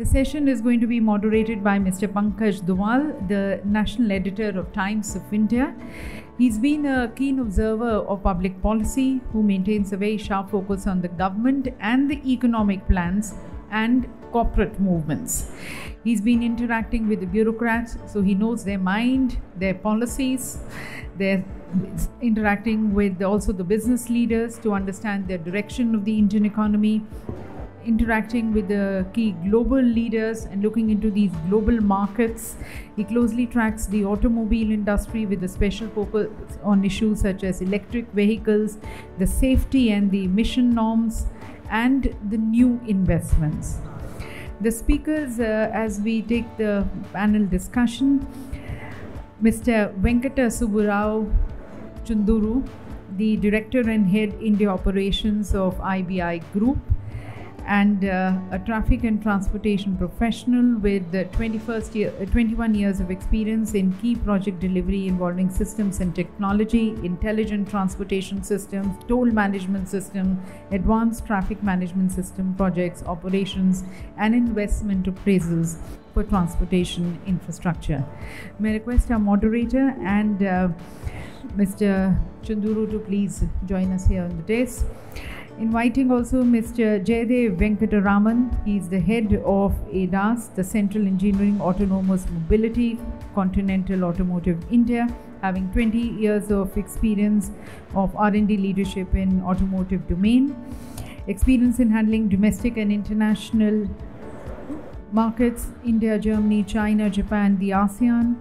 The session is going to be moderated by Mr. Pankaj Doval, the National Editor of Times of India. He's been a keen observer of public policy who maintains a very sharp focus on the government and the economic plans and corporate movements. He's been interacting with the bureaucrats, so he knows their mind, their policies. They're interacting with also the business leaders to understand the direction of the Indian economy, interacting with the key global leaders and looking into these global markets. He closely tracks the automobile industry with a special focus on issues such as electric vehicles, the safety and the emission norms, and the new investments. The speakers, as we take the panel discussion, Mr. Venkata Chunduru, the Director and Head India Operations of IBI Group, and a traffic and transportation professional with 21 years of experience in key project delivery involving systems and technology, intelligent transportation systems, toll management system, advanced traffic management system projects, operations, and investment appraisals for transportation infrastructure. May I request our moderator and Mr. Chunduru to please join us here on the desk. Inviting also Mr. Jaidev Venkataraman. He is the head of ADAS, the Central Engineering Autonomous Mobility, Continental Automotive India, having 20 years of experience of R&D leadership in automotive domain, experience in handling domestic and international markets, India, Germany, China, Japan, the ASEAN,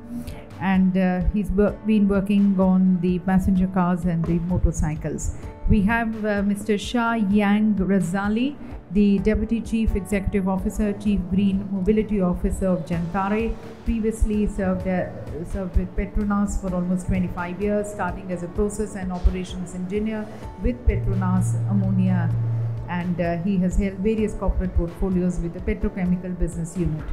and he's been working on the passenger cars and the motorcycles. We have Mr. Shah Razalli, the Deputy Chief Executive Officer, Chief Green Mobility Officer of Gentari. Previously served with Petronas for almost 25 years, starting as a process and operations engineer with Petronas Ammonia, and he has held various corporate portfolios with the petrochemical business unit.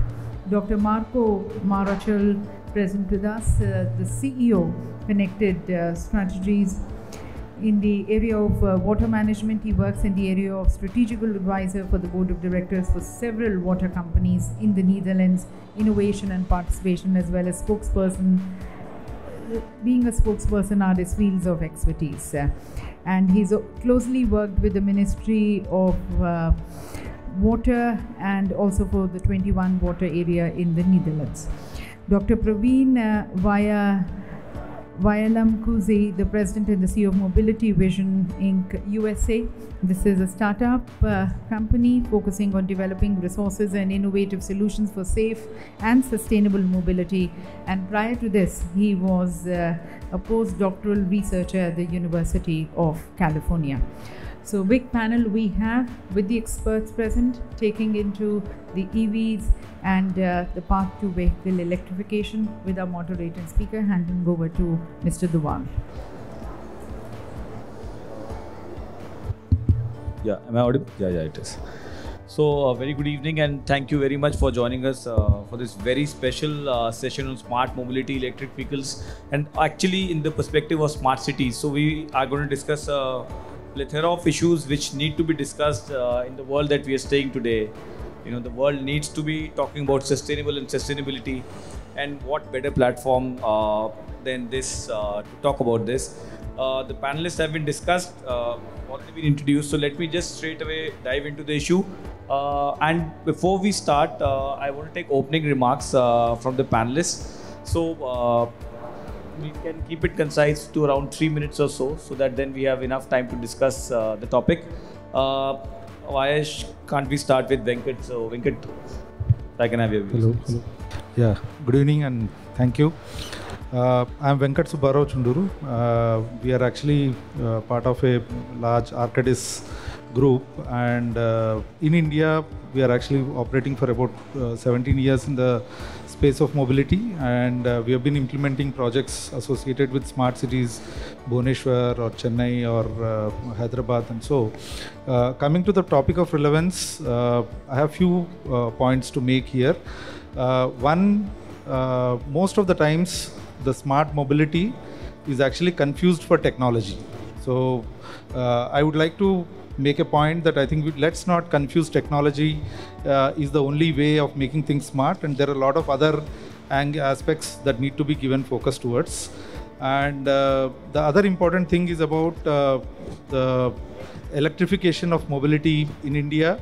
Dr. Marechal, present with us, the CEO, Connected Strategies. In the area of water management, he works in the area of strategic advisor for the board of directors for several water companies in the Netherlands, innovation and participation, as well as spokesperson. Being a spokesperson are his fields of expertise. And he's closely worked with the Ministry of Water and also for the 21 water area in the Netherlands. Dr. Praveen Vayalamkuzhi, the President and the CEO of MobilityVision Inc. USA. This is a startup company focusing on developing resources and innovative solutions for safe and sustainable mobility. And prior to this, he was a postdoctoral researcher at the University of California. So big panel we have with the experts present, taking into the EVs and the path to vehicle electrification, with our moderator and speaker handing over to Mr. Doval. Yeah, am I audible? Yeah, it is. So very good evening and thank you very much for joining us for this very special session on smart mobility, electric vehicles, and actually in the perspective of smart cities. So we are going to discuss plethora of issues which need to be discussed in the world that we are staying today. You know, the world needs to be talking about sustainable and sustainability, and what better platform than this to talk about this. The panelists have been discussed, already been introduced, so let me just straight away dive into the issue. And before we start, I want to take opening remarks from the panelists. So we can keep it concise to around 3 minutes or so that then we have enough time to discuss the topic. Why can't we start with Venkat? So Venkat, I can have your views. Hello. Yeah, good evening and thank you. I'm Subba Chunduru. We are actually part of a large Arcadis group, and in India we are actually operating for about 17 years in the space of mobility, and we have been implementing projects associated with smart cities, Bhubaneswar or Chennai or Hyderabad, and so. Coming to the topic of relevance, I have few points to make here. One, most of the times the smart mobility is actually confused for technology. So I would like to make a point that I think let's not confuse technology is the only way of making things smart, and there are a lot of other aspects that need to be given focus towards. And the other important thing is about the electrification of mobility in India.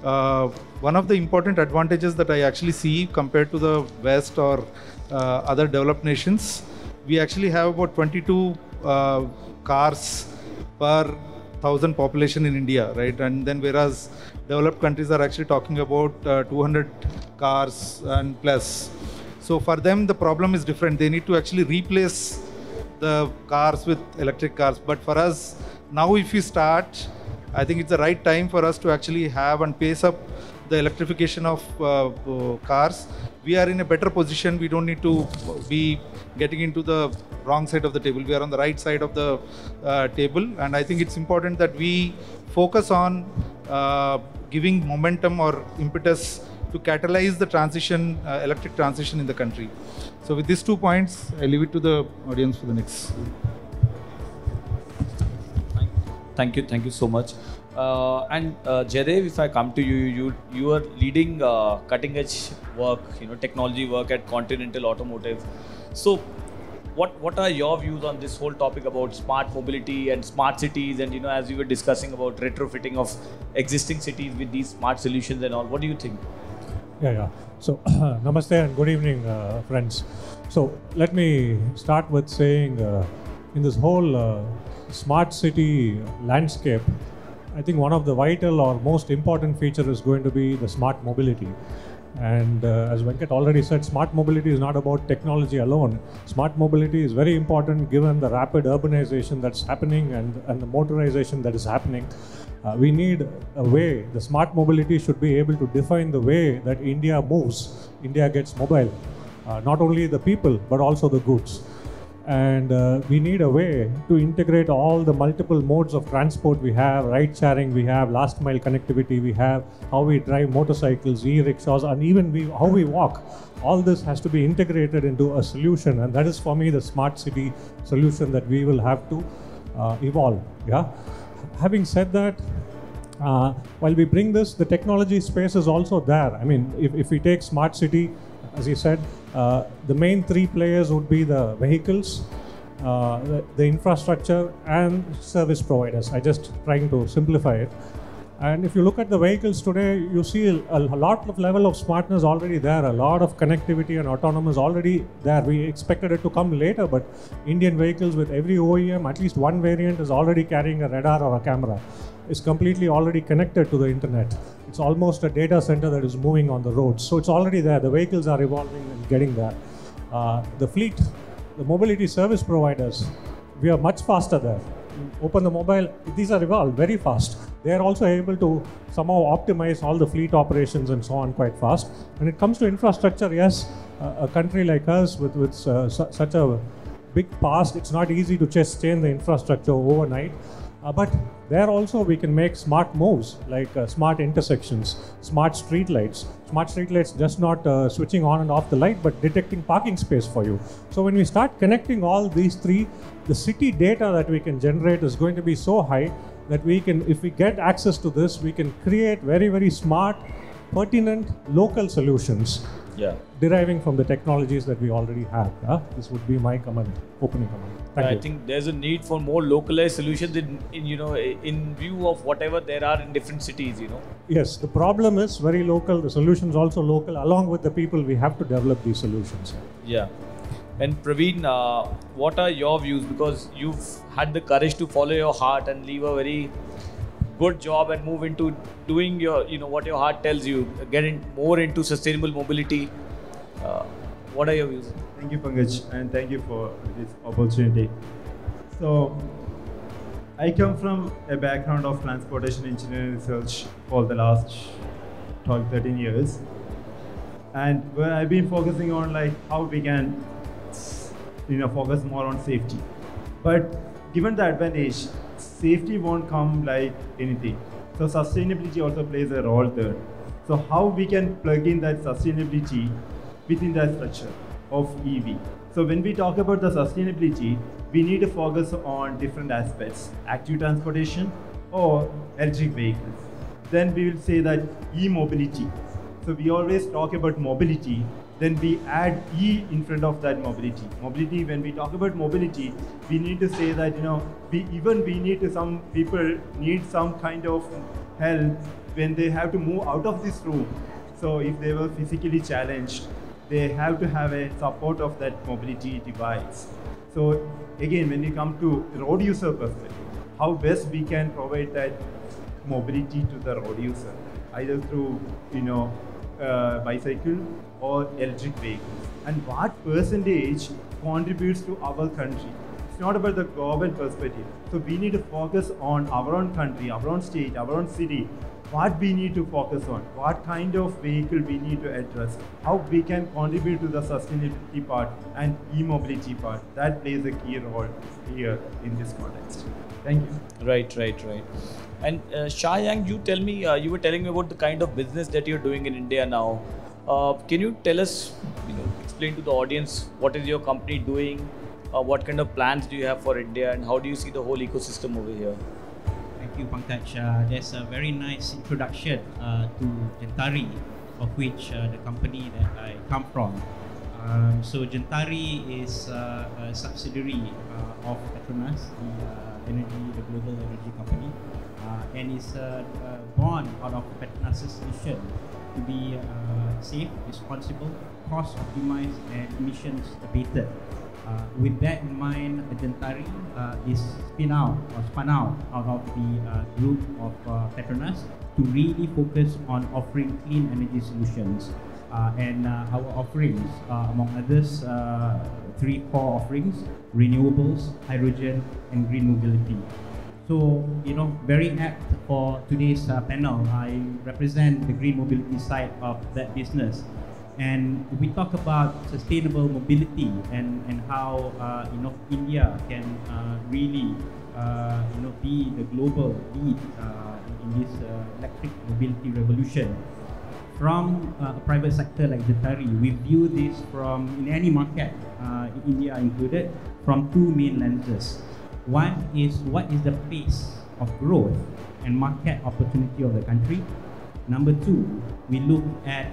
One of the important advantages that I actually see compared to the West or other developed nations, we actually have about 22 cars per 1,000 population in India, right? And then whereas developed countries are actually talking about 200 cars and plus. So for them, the problem is different. They need to actually replace the cars with electric cars. But for us, now if we start, I think it's the right time for us to actually have and pace up the electrification of cars. We are in a better position. We don't need to be getting into the wrong side of the table. We are on the right side of the table. And I think it's important that we focus on giving momentum or impetus to catalyze the transition, electric transition in the country. So with these 2 points, I leave it to the audience for the next. Thank you so much. Jaidev, if I come to you, you are leading cutting edge work, technology work at Continental Automotive. So what are your views on this whole topic about smart mobility and smart cities, and as we were discussing about retrofitting of existing cities with these smart solutions and all, what do you think? Yeah. So, namaste and good evening, friends. So, let me start with saying, in this whole smart city landscape, I think one of the vital or most important feature is going to be the smart mobility. And as Venkat already said, smart mobility is not about technology alone. Smart mobility is very important given the rapid urbanization that's happening and the motorization that is happening. We need a way, the smart mobility should be able to define the way that India moves, India gets mobile. Not only the people, but also the goods. And we need a way to integrate all the multiple modes of transport we have, ride sharing we have, last mile connectivity we have, how we drive motorcycles, e-rickshaws, and even how we walk. All this has to be integrated into a solution, and that is for me the smart city solution that we will have to evolve. Yeah. Having said that, while we bring this, the technology space is also there. I mean, if we take smart city, as you said, the main 3 players would be the vehicles, the infrastructure, and service providers. I just trying to simplify it. And if you look at the vehicles today, you see a lot of level of smartness already there, a lot of connectivity and autonomous already there. We expected it to come later, but Indian vehicles with every OEM, at least one variant is already carrying a radar or a camera. It's completely already connected to the internet. It's almost a data center that is moving on the roads. So it's already there. The vehicles are evolving and getting there. The fleet, the mobility service providers, we are much faster there. Open the mobile, these are evolved very fast. They are also able to somehow optimize all the fleet operations and so on quite fast. When it comes to infrastructure, yes, a country like us with such a big past, it's not easy to just change the infrastructure overnight. But there also we can make smart moves like smart intersections, smart street lights. Smart street lights just not switching on and off the light, but detecting parking space for you. So when we start connecting all these 3, the city data that we can generate is going to be so high that we can, if we get access to this, we can create very, very smart, pertinent local solutions. Yeah. Deriving from the technologies that we already have. This would be my comment, opening comment. Thank you. I think there's a need for more localized solutions in view of whatever there are in different cities. Yes, the problem is very local. The solutions also local. Along with the people, we have to develop these solutions. Yeah. And Praveen, what are your views? Because you've had the courage to follow your heart and leave a very good job and move into doing your, what your heart tells you, getting more into sustainable mobility. What are your views? Thank you, Pankaj, and thank you for this opportunity. So, I come from a background of transportation engineering research for the last 12, 13 years. And where I've been focusing on how we can, focus more on safety. But given the advantage, safety won't come like anything. So sustainability also plays a role there. So how we can plug in that sustainability within the structure of EV. So when we talk about the sustainability, we need to focus on different aspects: active transportation, or electric vehicles. Then we will say that e-mobility. So we always talk about mobility, then we add E in front of that mobility. Mobility, when we talk about mobility, we need to say that, some people need some kind of help when they have to move out of this room. So if they were physically challenged, they have to have a support of that mobility device. So again, when we come to road user perspective, how best we can provide that mobility to the road user, either through bicycle or electric vehicles, and what percentage contributes to our country. It's not about the global perspective. So we need to focus on our own country, our own state, our own city. What we need to focus on, what kind of vehicle we need to address, how we can contribute to the sustainability part and e-mobility part. That plays a key role here in this context. Thank you. Right. And Shah, you tell me, you were telling me about the kind of business that you're doing in India now. Can you tell us, explain to the audience, what is your company doing? What kind of plans do you have for India, and how do you see the whole ecosystem over here? Thank you, Pankaj. There's a very nice introduction to Gentari, of which the company that I come from. So Gentari is a subsidiary of Petronas, the global energy company, and is born out of Petronas's mission to be safe, responsible, cost optimized, and emissions abated. With that in mind, Gentari is spun out of the group of Petronas to really focus on offering clean energy solutions. And our offerings, among others, 3 core offerings: renewables, hydrogen, and green mobility. So, very apt for today's panel. I represent the green mobility side of that business. And we talk about sustainable mobility and how India can really be the global lead in this electric mobility revolution. From a private sector like Gentari, we view this from, in any market, India included, from 2 main lenses. One is, what is the pace of growth and market opportunity of the country? Number 2, we look at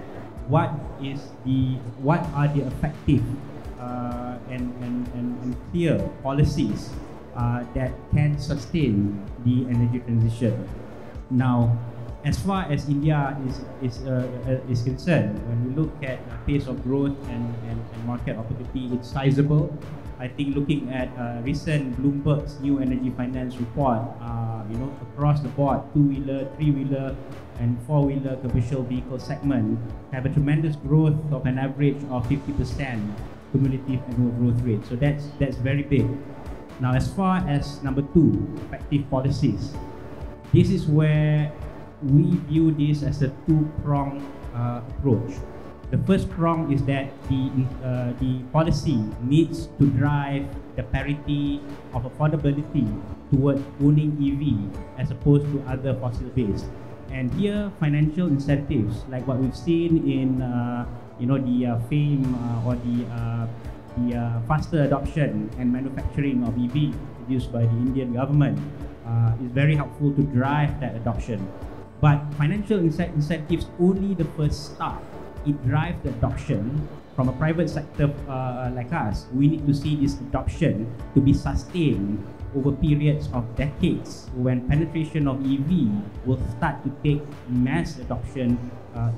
what are the effective and clear policies that can sustain the energy transition. Now, as far as India is concerned, when we look at pace of growth and market opportunity, it's sizable. I think looking at recent Bloomberg's new energy finance report, across the board, 2-wheeler, 3-wheeler, and 4-wheeler commercial vehicle segment have a tremendous growth of an average of 50% cumulative annual growth rate. So that's very big. Now, as far as number 2, effective policies, this is where we view this as a 2-pronged approach. The first prong is that the policy needs to drive the parity of affordability toward owning EV as opposed to other fossil-based. And here, financial incentives, like what we've seen in the FAME or the faster adoption and manufacturing of EV produced by the Indian government, is very helpful to drive that adoption. But financial incentives only the first start. It drives the adoption. From a private sector like us, we need to see this adoption to be sustained over periods of decades, when penetration of EV will start to take mass adoption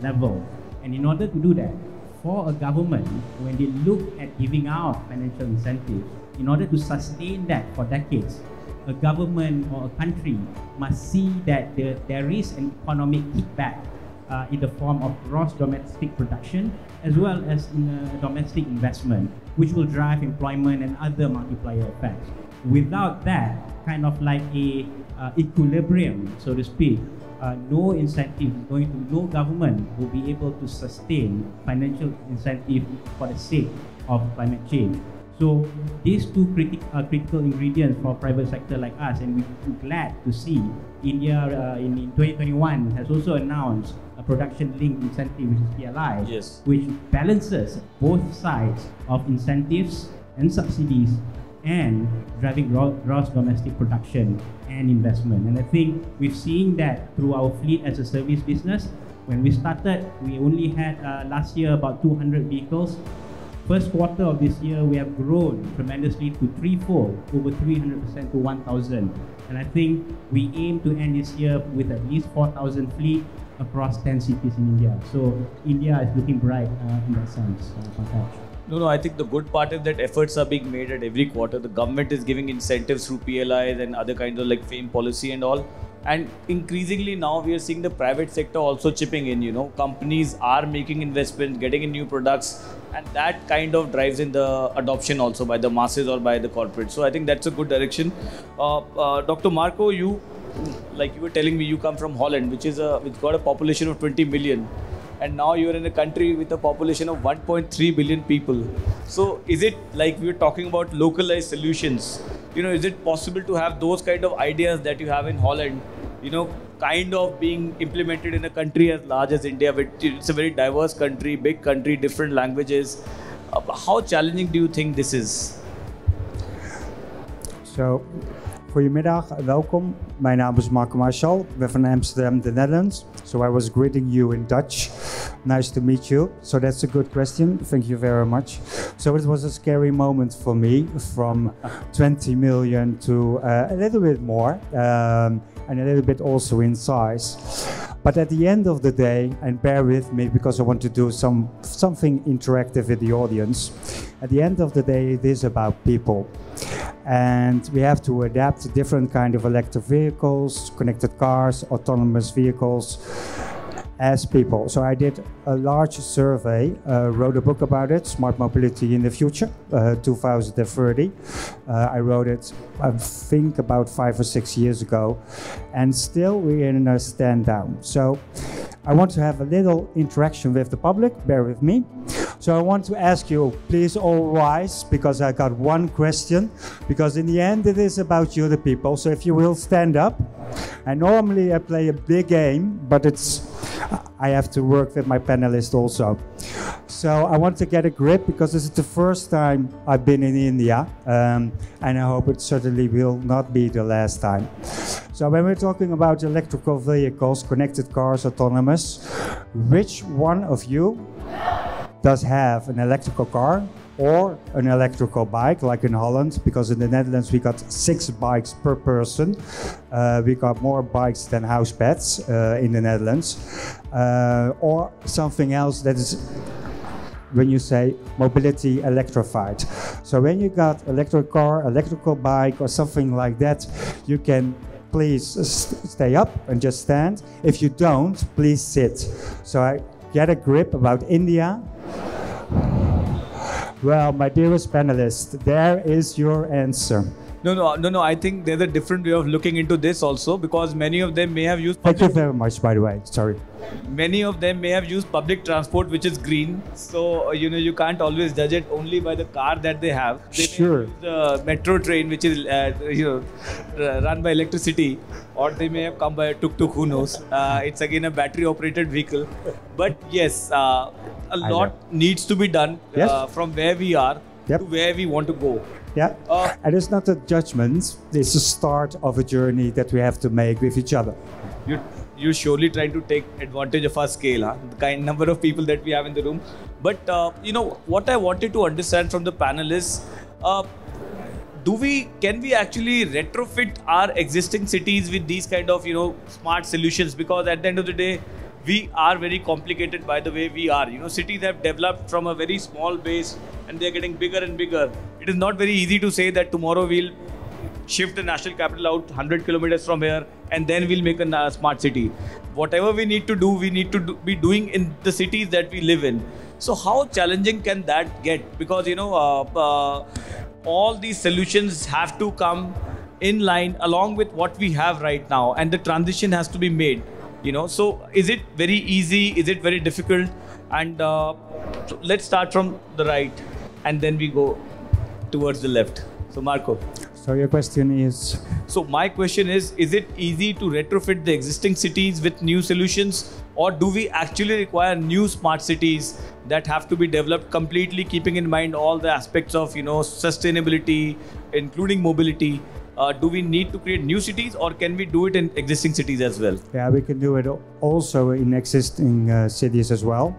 level. And in order to do that, for a government, when they look at giving out financial incentives, in order to sustain that for decades, a government or a country must see that there is an economic kickback in the form of gross domestic production, as well as in domestic investment, which will drive employment and other multiplier effects. Without that, kind of like a equilibrium, so to speak, no incentive is going to, no government will be able to sustain financial incentive for the sake of climate change. So these 2 critical ingredients for a private sector like us, and we're glad to see India in 2021 has also announced a production-linked incentive, which is PLI, yes, which balances both sides of incentives and subsidies, and driving gross domestic production and investment. And I think we've seen that through our fleet as a service business. When we started, we only had last year about 200 vehicles. First quarter of this year, we have grown tremendously to threefold, over 300% to 1,000. And I think we aim to end this year with at least 4,000 fleet across 10 cities in India. So India is looking bright in that sense, Pankaj. No, I think the good part is that efforts are being made at every quarter. The government is giving incentives through PLIs and other kinds of like FAME policy and all. And increasingly now we are seeing the private sector also chipping in, companies are making investments, getting in new products, and that kind of drives in the adoption also by the masses or by the corporate. So I think that's a good direction. Dr. Marco, you were telling me, you come from Holland, which got a population of 20 million. And now you are in a country with a population of 1.3 billion people. So is it like we were talking about localized solutions? Is it possible to have those kind of ideas that you have in Holland, kind of being implemented in a country as large as India? It's a very diverse country, big country, different languages. How challenging do you think this is? So, goedemiddag, welkom. Mijn naam is Marechal. Ik ben van Amsterdam, the Netherlands. So I was greeting you in Dutch. Nice to meet you. So that's a good question. Thank you very much. So it was a scary moment for me, from 20 million to a little bit more, and a little bit also in size. But at the end of the day, and bear with me because I want to do something interactive with the audience. At the end of the day, it is about people. And we have to adapt to different kind of electric vehicles, connected cars, autonomous vehicles as people. So I did a large survey, wrote a book about it, Smart Mobility in the Future, 2030. I wrote it, I think, about 5 or 6 years ago, and still we're in a stand down. So I want to have a little interaction with the public, bear with me. So I want to ask you, please all rise, because I got one question, because in the end it is about you, the people. So if you will stand up, and normally I play a big game, but I have to work with my panelists also. So I want to get a grip, because this is the first time I've been in India, and I hope it certainly will not be the last time. So when we're talking about electrical vehicles, connected cars, autonomous, which one of you does have an electrical car or an electrical bike, like in Holland? Because in the Netherlands we got 6 bikes per person. We got more bikes than house pets in the Netherlands. Or something else that is, when you say mobility electrified. So when you got electric car, electrical bike or something like that, you can please stay up and just stand. If you don't, please sit. So I get a grip about India. Well, my dearest panelists, there is your answer. No. I think there's a different way of looking into this also, because many of them may have used... Thank you very much, by the way. Sorry. Many of them may have used public transport, which is green. So, you can't always judge it only by the car that they have. They sure. may have used the metro train, which is run by electricity, or they may have come by a tuk-tuk, who knows. It's again a battery-operated vehicle. But yes, a lot needs to be done from where we are to where we want to go. Yeah, and it's not a judgment, it's the start of a journey that we have to make with each other. You're surely trying to take advantage of our scale, the kind number of people that we have in the room. But, what I wanted to understand from the panelists, can we actually retrofit our existing cities with these kind of, smart solutions? Because at the end of the day, we are very complicated by the way we are. Cities have developed from a very small base and they're getting bigger and bigger. It is not very easy to say that tomorrow we'll shift the national capital out 100 kilometers from here and then we'll make a smart city. Whatever we need to do, we need to be doing in the cities that we live in. So how challenging can that get? Because, all these solutions have to come in line along with what we have right now, and the transition has to be made. So is it very easy? Is it very difficult? And so let's start from the right and then we go towards the left. So Marco. So your question is? So my question is it easy to retrofit the existing cities with new solutions, or do we actually require new smart cities that have to be developed completely keeping in mind all the aspects of sustainability, including mobility? Do we need to create new cities, or can we do it in existing cities as well? Yeah, we can do it also in existing cities as well,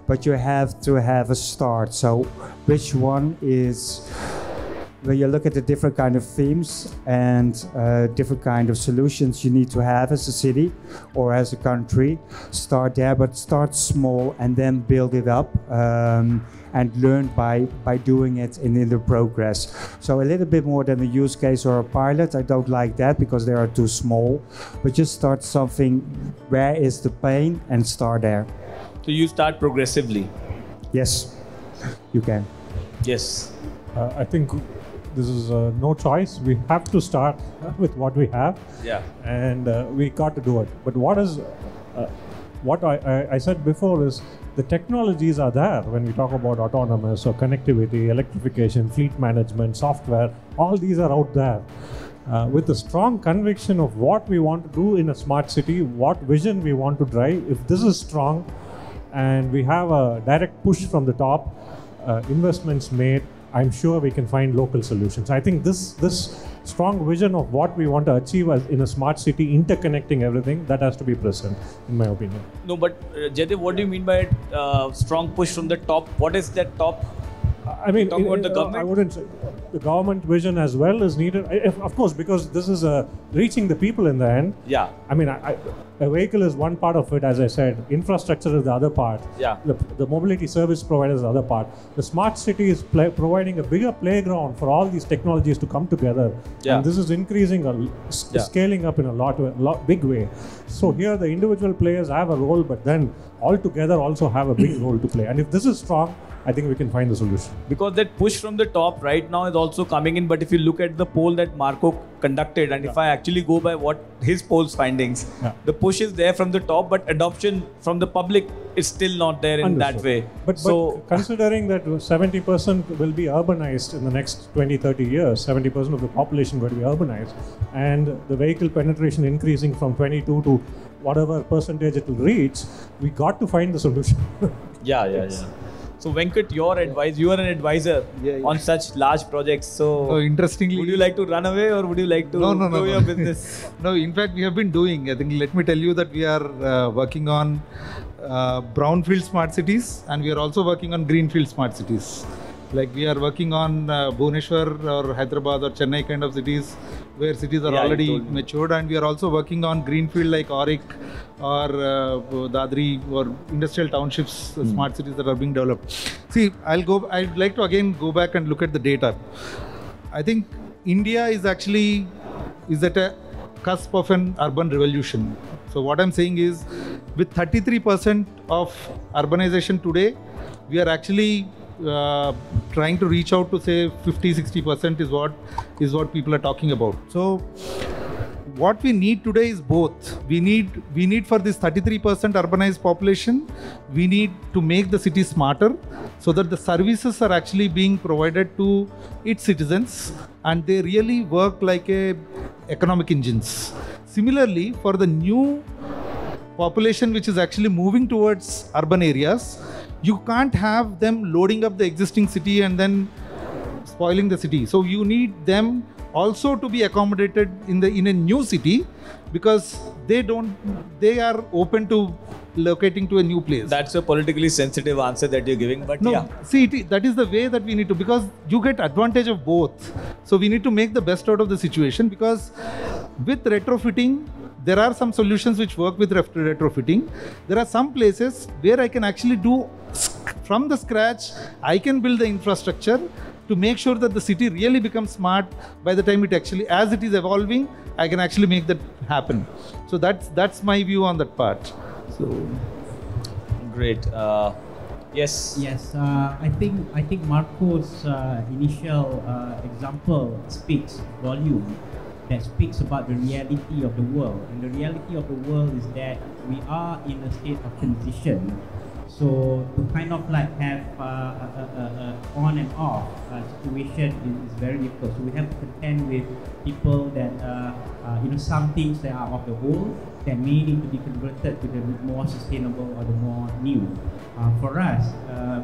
but you have to have a start. So which one is, when you look at the different kind of themes and different kind of solutions you need to have as a city or as a country, start there, but start small and then build it up. And learn by doing it in the progress. So a little bit more than a use case or a pilot. I don't like that because they are too small. But just start something, where is the pain, and start there. So you start progressively? Yes, you can. Yes. I think this is no choice. We have to start with what we have. Yeah. And we got to do it. But what I said before is, the technologies are there when we talk about autonomous or connectivity, electrification, fleet management, software, all these are out there. With a strong conviction of what we want to do in a smart city, what vision we want to drive, if this is strong and we have a direct push from the top, investments made, I'm sure we can find local solutions. I think this strong vision of what we want to achieve as in a smart city, interconnecting everything, that has to be present, in my opinion. No, but Jaidev, what do you mean by strong push from the top? What is that top? I mean, talking about the government? I wouldn't say the government vision as well is needed. Of course, because this is reaching the people in the end. Yeah. I mean, a vehicle is one part of it, as I said. Infrastructure is the other part. Yeah. The mobility service provider is the other part. The smart city is providing a bigger playground for all these technologies to come together. Yeah. And this is increasing, scaling up in a big way. So here the individual players have a role, but then all together also have a big role to play. And if this is strong, I think we can find the solution. Because that push from the top right now is also coming in, but if you look at the poll that Marco conducted, and if I actually go by what his poll's findings, the push is there from the top, but adoption from the public is still not there in that way. But considering that 70% will be urbanized in the next 20-30 years, 70% of the population will be urbanized, and the vehicle penetration increasing from 22 to whatever percentage it will reach, we got to find the solution. Yeah. So Venkat, your advice, you are an advisor on such large projects. So interestingly, would you like to run away or would you like to grow your business? No, in fact, we have been doing, I think, let me tell you that we are working on brownfield smart cities, and we are also working on greenfield smart cities. Like we are working on Bhubaneswar or Hyderabad or Chennai kind of cities, where cities are already matured, and we are also working on greenfield like Auric or Dadri or industrial townships, smart cities that are being developed. See, I'd like to again go back and look at the data. I think India is at a cusp of an urban revolution. So what I'm saying is, with 33% of urbanization today, we are actually trying to reach out to say 50-60% is what people are talking about. So what we need today is both. We need for this 33% urbanized population, we need to make the city smarter so that the services are actually being provided to its citizens and they really work like economic engines. Similarly, for the new population which is actually moving towards urban areas, you can't have them loading up the existing city and then spoiling the city. So you need them also to be accommodated in a new city, because they are open to locating to a new place. That's a politically sensitive answer that you're giving, but see, that is the way that we need to, because you get advantage of both. So we need to make the best out of the situation, because with retrofitting, there are some solutions which work with retrofitting. There are some places where I can actually do from the scratch, I can build the infrastructure to make sure that the city really becomes smart by the time it actually, as it is evolving, I can actually make that happen. So that's my view on that part. So great. Yes. Yes. I think Marco's initial example speaks volume. That speaks about the reality of the world, and the reality of the world is that we are in a state of transition. So to kind of like have on and off situation is very difficult. So we have to contend with people that some things that are of the whole, that may need to be converted to the more sustainable or the more new. For us,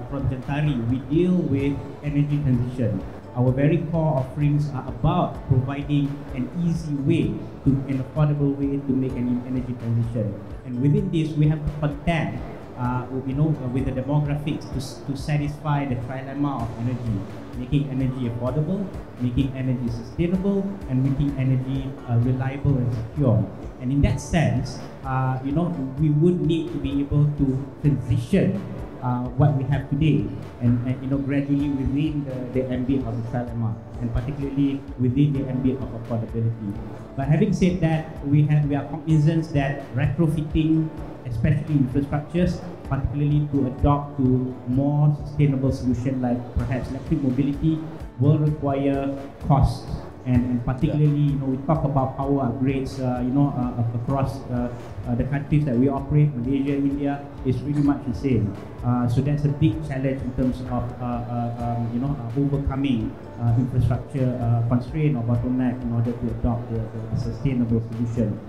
from Gentari, we deal with energy transition. Our very core offerings are about providing an easy way, an affordable way to make an energy transition. And within this, we have to contend with the demographics to satisfy the trilemma of energy, making energy affordable, making energy sustainable, and making energy reliable and secure. And in that sense, we would need to be able to transition what we have today, and gradually within the ambit of the trilemma, and particularly within the ambit of affordability. But having said that, we are cognizant that retrofitting, especially infrastructures, particularly to adopt to more sustainable solutions like perhaps electric mobility, will require costs. And particularly, we talk about power upgrades, across the countries that we operate, Malaysia, India, is really much the same. So that's a big challenge in terms of, overcoming infrastructure constraint or bottleneck in order to adopt the sustainable solution.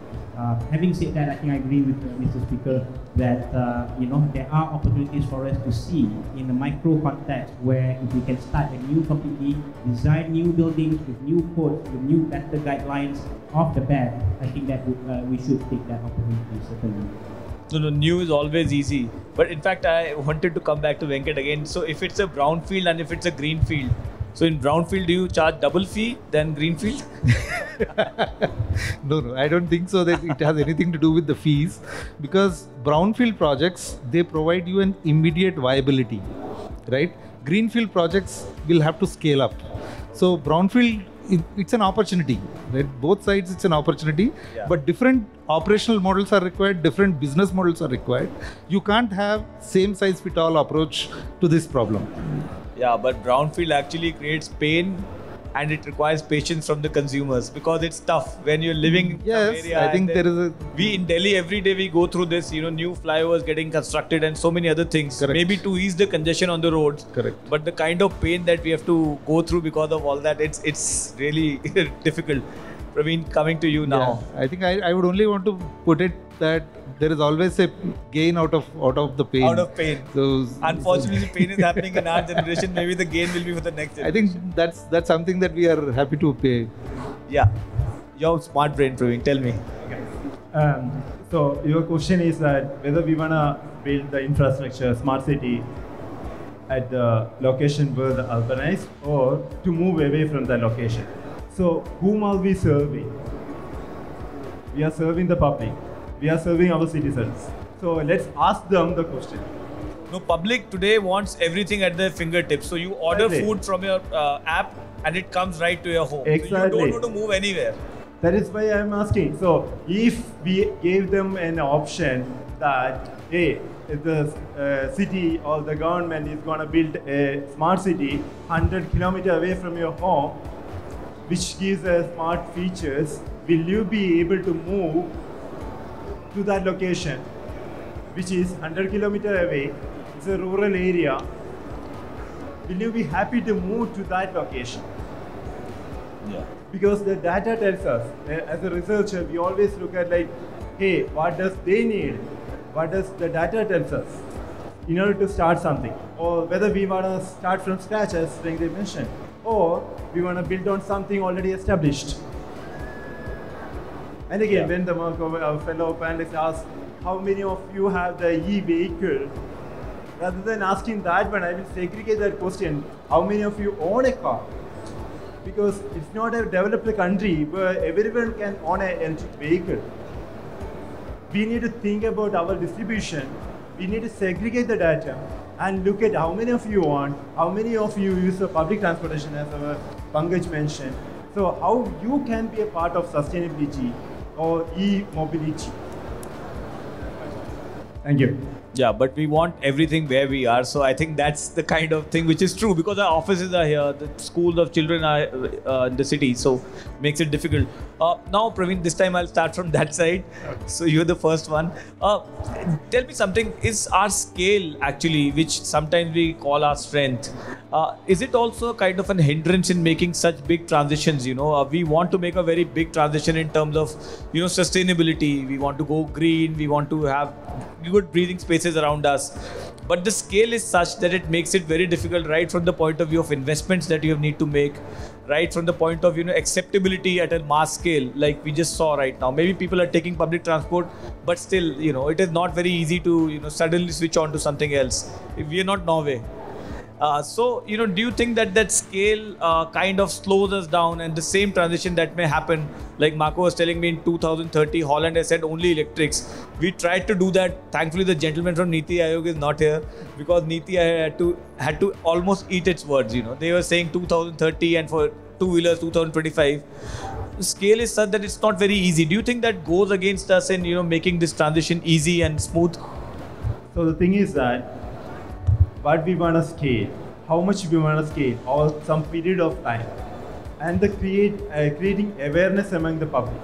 Having said that, I think I agree with Mr. Speaker that there are opportunities for us to see in the micro context where if we can start a new completely, design new buildings with new codes, with new better guidelines off the bat, I think that we should take that opportunity, certainly. No, new is always easy. But in fact, I wanted to come back to Venkat again. So if it's a brownfield and if it's a greenfield, so in brownfield, do you charge double fee than greenfield? No, I don't think so that it has anything to do with the fees, because brownfield projects, they provide you an immediate viability, right? Greenfield projects will have to scale up. So brownfield, it's an opportunity, right? Both sides, it's an opportunity, but different operational models are required, different business models are required. You can't have same size fit all approach to this problem. Yeah, but brownfield actually creates pain, and it requires patience from the consumers because it's tough when you're living in some area. I think there is a... We in Delhi, every day we go through this, new flyovers getting constructed and so many other things. Correct. Maybe to ease the congestion on the roads. Correct. But the kind of pain that we have to go through because of all that, it's really difficult. Praveen, coming to you now. Yeah, I think I would only want to put it that there is always a gain out of the pain. Out of pain. So unfortunately, pain is happening in our generation. Maybe the gain will be for the next generation. I think that's something that we are happy to pay. Yeah. Your smart brain, Praveen, tell me. Okay. So your question is that whether we want to build the infrastructure, smart city, at the location where the urbanized, or to move away from the location. So whom are we serving? We are serving the public. We are serving our citizens. So let's ask them the question. No, public today wants everything at their fingertips. So you order food from your app and it comes right to your home. Exactly. So you don't want to move anywhere. That is why I am asking. So if we gave them an option that, hey, if the city or the government is going to build a smart city 100 kilometers away from your home, which gives smart features, will you be able to move to that location, which is 100 kilometers away? It's a rural area. Will you be happy to move to that location? Yeah. Because the data tells us, as a researcher, we always look at like, hey, what does they need? What does the data tells us in order to start something? Or whether we want to start from scratch, as Venkata mentioned, or we want to build on something already established. And again, when our fellow panelists ask, how many of you have the e-vehicle? Rather than asking that one, I will segregate that question. How many of you own a car? Because it's not a developed country where everyone can own an electric vehicle. We need to think about our distribution. We need to segregate the data and look at how many of you want, how many of you use the public transportation, as our Pankaj mentioned. So how you can be a part of sustainability or e-mobility. Thank you. Yeah, but we want everything where we are. So I think that's the kind of thing which is true, because our offices are here, the schools of children are in the city, so makes it difficult. Now, Praveen, this time I'll start from that side. So you're the first one. Tell me something, is our scale actually, which sometimes we call our strength, is it also kind of a hindrance in making such big transitions? You know, we want to make a very big transition in terms of, you know, sustainability. We want to go green. We want to have good breathing spaces around us. But the scale is such that it makes it very difficult, right from the point of view of investments that you need to make, right from the point of, you know, acceptability at a mass scale, like we just saw right now. Maybe people are taking public transport, but still, you know, it is not very easy to, you know, suddenly switch on to something else. If we are not Norway. So, you know, do you think that that scale kind of slows us down, and the same transition that may happen, like Marco was telling me in 2030, Holland has said only electrics. We tried to do that. Thankfully, the gentleman from Niti Aayog is not here, because Niti Aayog had to almost eat its words. You know, they were saying 2030, and for two-wheelers 2025. The scale is such that it's not very easy. Do you think that goes against us in, you know, making this transition easy and smooth? So the thing is that what we want to scale, how much we want to scale, or some period of time, and the creating awareness among the public.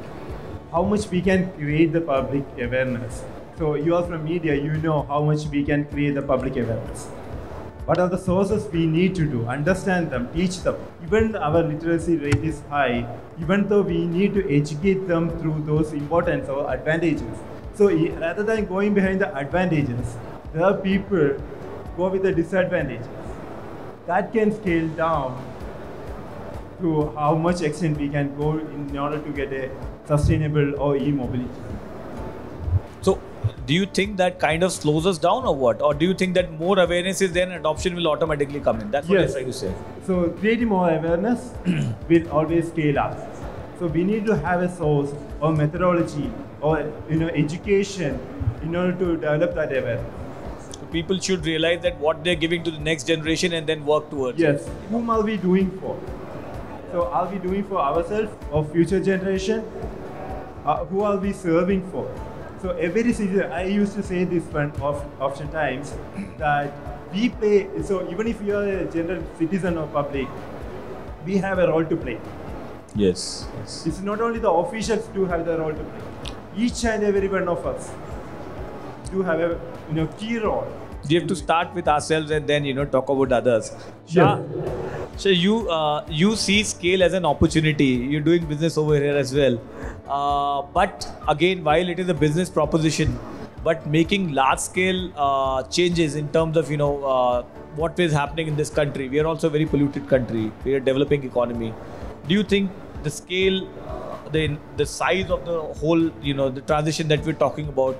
How much we can create the public awareness. So you are from media, you know how much we can create the public awareness. What are the sources we need to do? Understand them, teach them. Even our literacy rate is high, even though we need to educate them through those importance or advantages. So rather than going behind the advantages, there are people go with the disadvantages. That can scale down to how much extent we can go in order to get a sustainable or e-mobility. So, do you think that kind of slows us down, or what? Or do you think that more awareness is there and adoption will automatically come in? That's what I'm trying to say. So, creating more awareness will always scale up. So, we need to have a source or methodology or, you know, education in order to develop that awareness. People should realize that what they're giving to the next generation and then work towards it. Yes. Whom are we doing for? So are we doing for ourselves or future generation? Who are we serving for? So every citizen, I used to say this one oftentimes, that we play, so even if you are a general citizen or public, we have a role to play. Yes. It's not only the officials do have the role to play. Each and every one of us do have a, you know, key role. You have to start with ourselves and then, you know, talk about others. Shah, so you see scale as an opportunity. You're doing business over here as well. But again, while it is a business proposition, but making large scale changes in terms of, you know, what is happening in this country. We are also a very polluted country. We are a developing economy. Do you think the scale, the size of the whole, you know, the transition that we're talking about,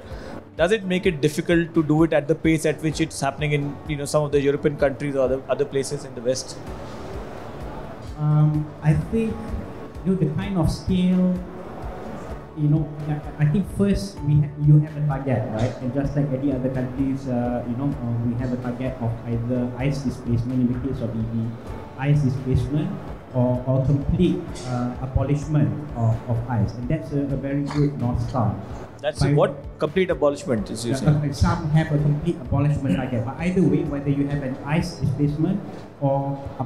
does it make it difficult to do it at the pace at which it's happening in, you know, some of the European countries or other places in the West? I think, you know, the kind of scale, you know, I think first you have a target, right? And just like any other countries, you know, we have a target of either ICE displacement in the case of EV, ICE displacement, or complete abolishment of ICE, and that's a very good North Star. That's what complete abolishment is, you saying? Some have a complete abolishment target, but either way, whether you have an ICE displacement or a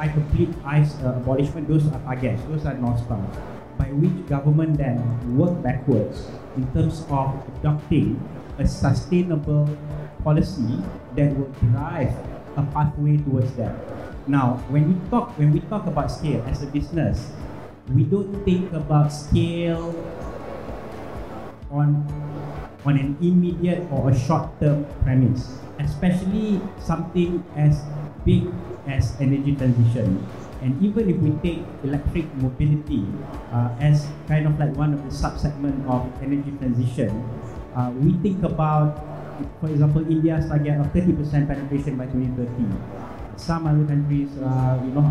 complete ICE abolishment, those are targets, those are North Stars, by which government then work backwards in terms of adopting a sustainable policy that will drive a pathway towards that. Now, when we talk about scale as a business, we don't think about scale on an immediate or a short-term premise, especially something as big as energy transition. And even if we take electric mobility as kind of like one of the sub-segments of energy transition, we think about, for example, India's target of 30% penetration by 2030. Some other countries, you know,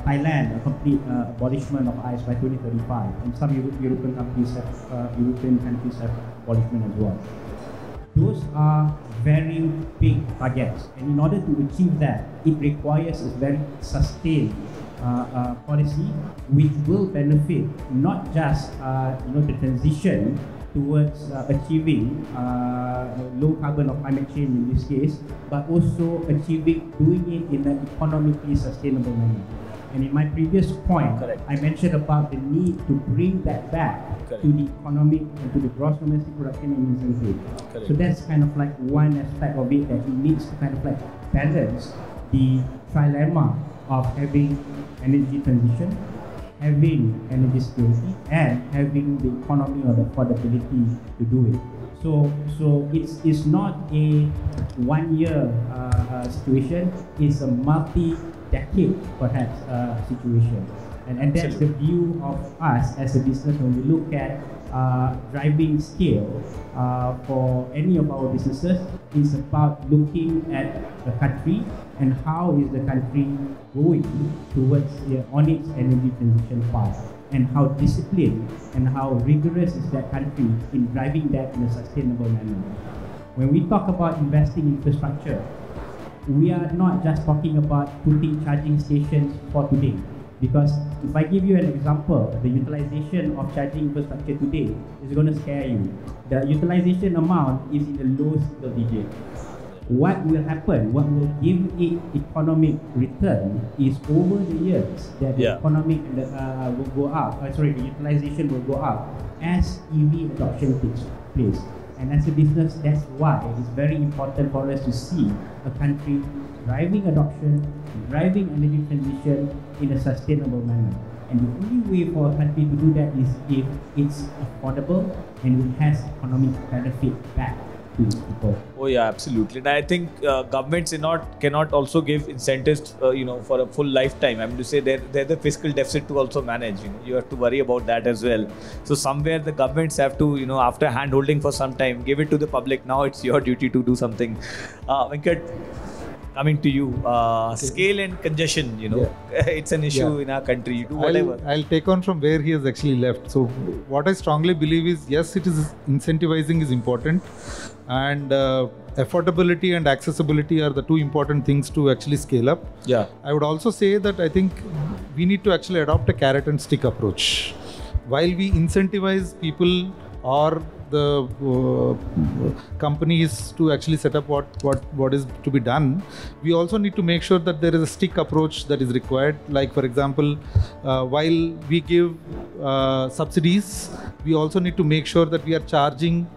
Thailand, a complete abolishment of ICE by 2035, and some European countries have abolishment as well. Those are very big targets, and in order to achieve that, it requires a very sustained policy which will benefit not just you know, the transition, towards achieving low carbon or climate change in this case, but also doing it in an economically sustainable manner. And in my previous point, I mentioned about the need to bring that back to the economic and to the gross domestic production and incentive. So that's kind of like one aspect of it, that it needs to kind of like balance the trilemma of having energy transition, having energy security, and having the economy or the affordability to do it. So it's not a 1 year situation, it's a multi-decade perhaps situation. And that's the view of us as a business when we look at driving scale for any of our businesses. Is about looking at the country and how is the country going towards on its energy transition path, and how disciplined and how rigorous is that country in driving that in a sustainable manner. When we talk about investing in infrastructure, we are not just talking about putting charging stations for today. Because if I give you an example, the utilization of charging infrastructure today is going to scare you. The utilization amount is in the low single digit. What will happen, what will give it economic return is over the years that the economic will go up, the utilization will go up as EV adoption takes place. And as a business, that's why it's very important for us to see a country driving adoption, driving energy transition in a sustainable manner. And the only way for a country to do that is if it's affordable and it has economic benefit back to people. Oh yeah, absolutely. And I think governments cannot also give incentives, for a full lifetime. I mean to say they're the fiscal deficit to also manage. You have to worry about that as well. So somewhere the governments have to, after hand-holding for some time, give it to the public. Now it's your duty to do something. Venkat, coming to you, scale and congestion, it's an issue in our country. You do whatever. I'll take on from where he has actually left. So what I strongly believe is, yes, it is incentivizing is important, and affordability and accessibility are the two important things to actually scale up. Yeah. I would also say that I think we need to actually adopt a carrot and stick approach. While we incentivize people or the companies to actually set up what is to be done, we also need to make sure that there is a stick approach that is required. Like for example, while we give subsidies, we also need to make sure that we are charging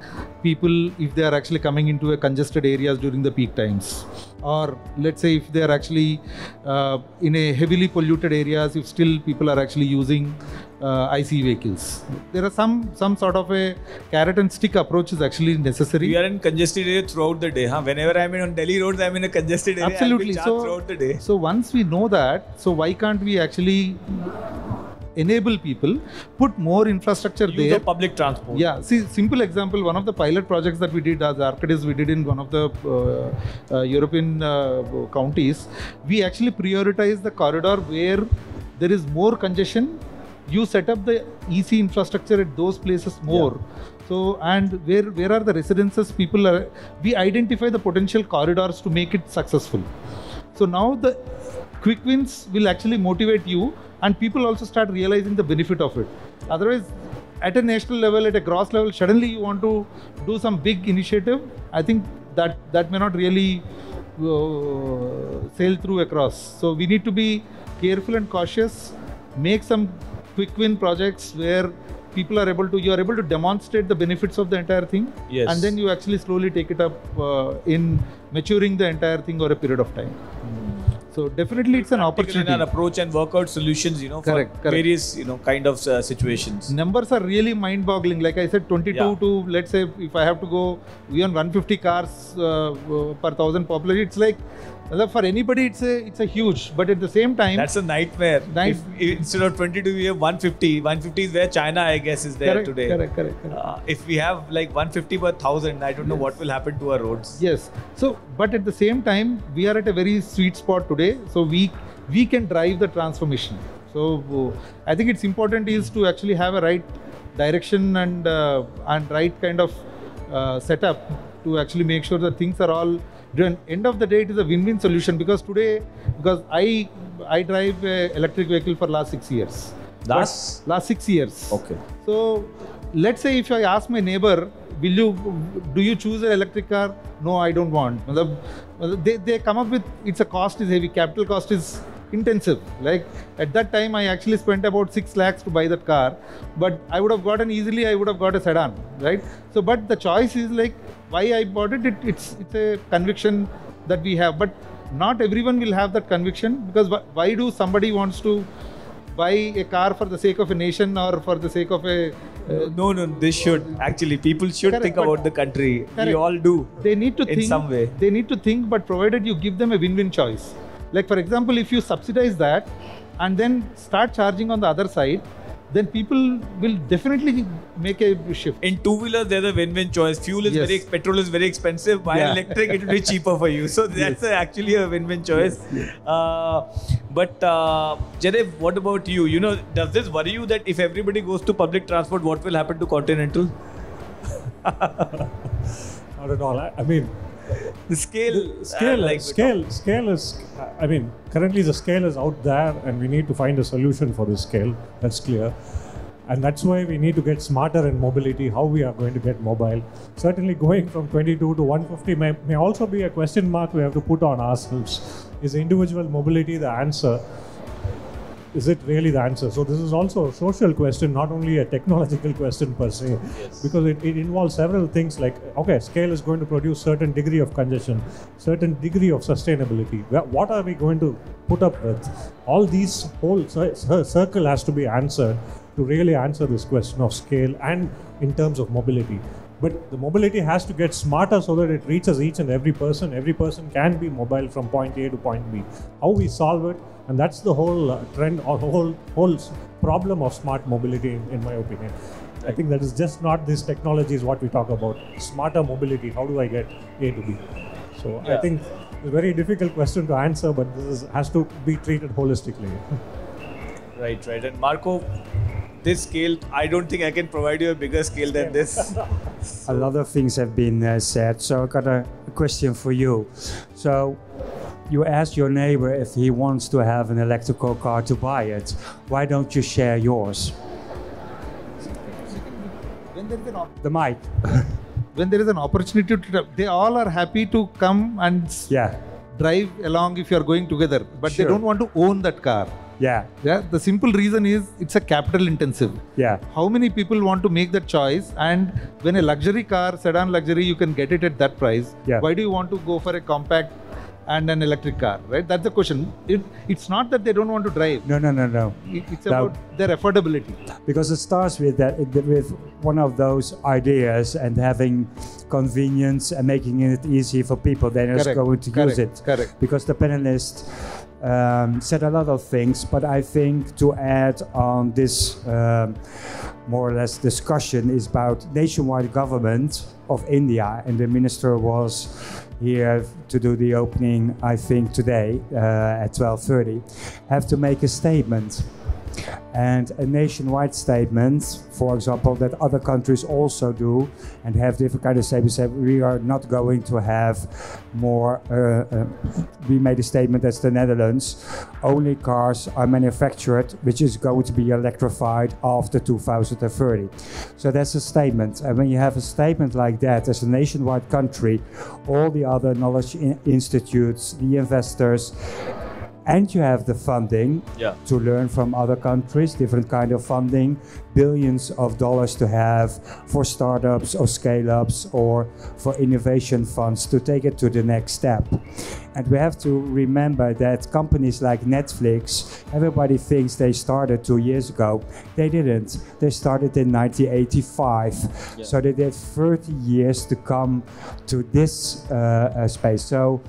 people if they are actually coming into a congested areas during the peak times. Or let's say if they are actually in a heavily polluted areas, if still people are actually using IC vehicles. There are some sort of a carrot and stick approach is actually necessary. We are in congested area throughout the day. Huh? Whenever I'm on Delhi roads, I'm in a congested area. Absolutely. So throughout the day. So once we know that, so why can't we actually enable people, put more infrastructure Use there. of public transport. Yeah, see, simple example, one of the pilot projects that we did as Arcadis, we did in one of the European counties, we actually prioritize the corridor where there is more congestion. You set up the EC infrastructure at those places more. Yeah. So, and where are the residences people are, we identify the potential corridors to make it successful. So now the quick wins will actually motivate you, and people also start realizing the benefit of it. Otherwise, at a national level, at a gross level, suddenly you want to do some big initiative, I think that may not really sail through across. So we need to be careful and cautious, make some quick win projects where people are able to, you are able to demonstrate the benefits of the entire thing. Yes. And then you actually slowly take it up in maturing the entire thing over a period of time. So definitely it's an opportunity. In our approach and work out solutions, for various, kind of situations. Numbers are really mind-boggling. Like I said, 22 to, let's say, if I have to go beyond 150 cars per 1,000 population, it's like, for anybody, it's a huge. But at the same time, that's a nightmare. If instead of 22, we have 150. 150 is where China, I guess, is there today. Correct. If we have like 150 per 1,000, I don't know what will happen to our roads. Yes. So, but at the same time, we are at a very sweet spot today. So we can drive the transformation. So I think it's important is to actually have a right direction and right kind of setup to actually make sure that things are all. At the end of the day, it is a win-win solution, because today, I drive an electric vehicle for last 6 years. Last 6 years. Okay. So let's say if I ask my neighbor, do you choose an electric car? No, I don't want. They come up with, it's a cost is heavy, capital cost is intensive. Like at that time, I actually spent about 6 lakhs to buy that car, but I would have gotten easily, I would have got a sedan, right? So, but the choice is like, why I bought it, it's a conviction that we have, but not everyone will have that conviction, because why do somebody wants to buy a car for the sake of a nation or for the sake of a... No, this should. Actually, people should correct, think about the country. Correct. We all do. They need to in think, some way. They need to think, but provided you give them a win-win choice. Like for example, if you subsidize that and then start charging on the other side, then people will definitely make a shift. In two-wheelers, there's a win-win choice. Fuel is petrol is very expensive. Buy electric, it will be cheaper for you. So that's actually a win-win choice. Yes. But Jaidev, what about you? You know, does this worry you that if everybody goes to public transport, what will happen to Continental? Not at all. I mean, the scale is, I mean, currently the scale is out there and we need to find a solution for the scale. That's clear. And that's why we need to get smarter in mobility, how we are going to get mobile. Certainly going from 22 to 150 may also be a question mark we have to put on ourselves. Is individual mobility the answer? Is it really the answer? So this is also a social question, not only a technological question per se, because it involves several things like, okay, scale is going to produce certain degree of congestion, certain degree of sustainability. What are we going to put up with? All these whole circle has to be answered to really answer this question of scale and in terms of mobility. But the mobility has to get smarter so that it reaches each and every person. Every person can be mobile from point A to point B. How we solve it, and that's the whole trend or whole problem of smart mobility, in my opinion. I think that is just not this technology is what we talk about. Smarter mobility, how do I get A to B? So I think it's a very difficult question to answer, but this has to be treated holistically. Right. And Marco, this scale, I don't think I can provide you a bigger scale than this. A lot of things have been said, so I got a question for you. So you asked your neighbor if he wants to have an electrical car to buy it. Why don't you share yours? The mic. When there is an opportunity to, they all are happy to come and drive along if you are going together, but they don't want to own that car. The simple reason is it's a capital intensive. How many people want to make that choice? And when a luxury car, sedan luxury, you can get it at that price. Why do you want to go for a compact and an electric car, right? That's the question. It's not that they don't want to drive. No. It's about their affordability. Because it starts with that, with one of those ideas and having convenience and making it easy for people that are going to use it. Because the panelist said a lot of things, but I think to add on this more or less discussion is about nationwide government of India, and the minister was here to do the opening, I think today at 12:30, have to make a statement. And a nationwide statement, for example, that other countries also do and have different kind of statements. We are not going to have more, we made a statement as the Netherlands, only cars are manufactured which is going to be electrified after 2030. So that's a statement. And when you have a statement like that as a nationwide country, all the other knowledge institutes, the investors, and you have the funding to learn from other countries, different kind of funding, billions of dollars to have for startups or scale-ups or for innovation funds to take it to the next step. And we have to remember that companies like Netflix, everybody thinks they started 2 years ago. They didn't. They started in 1985. So they did 30 years to come to this space. So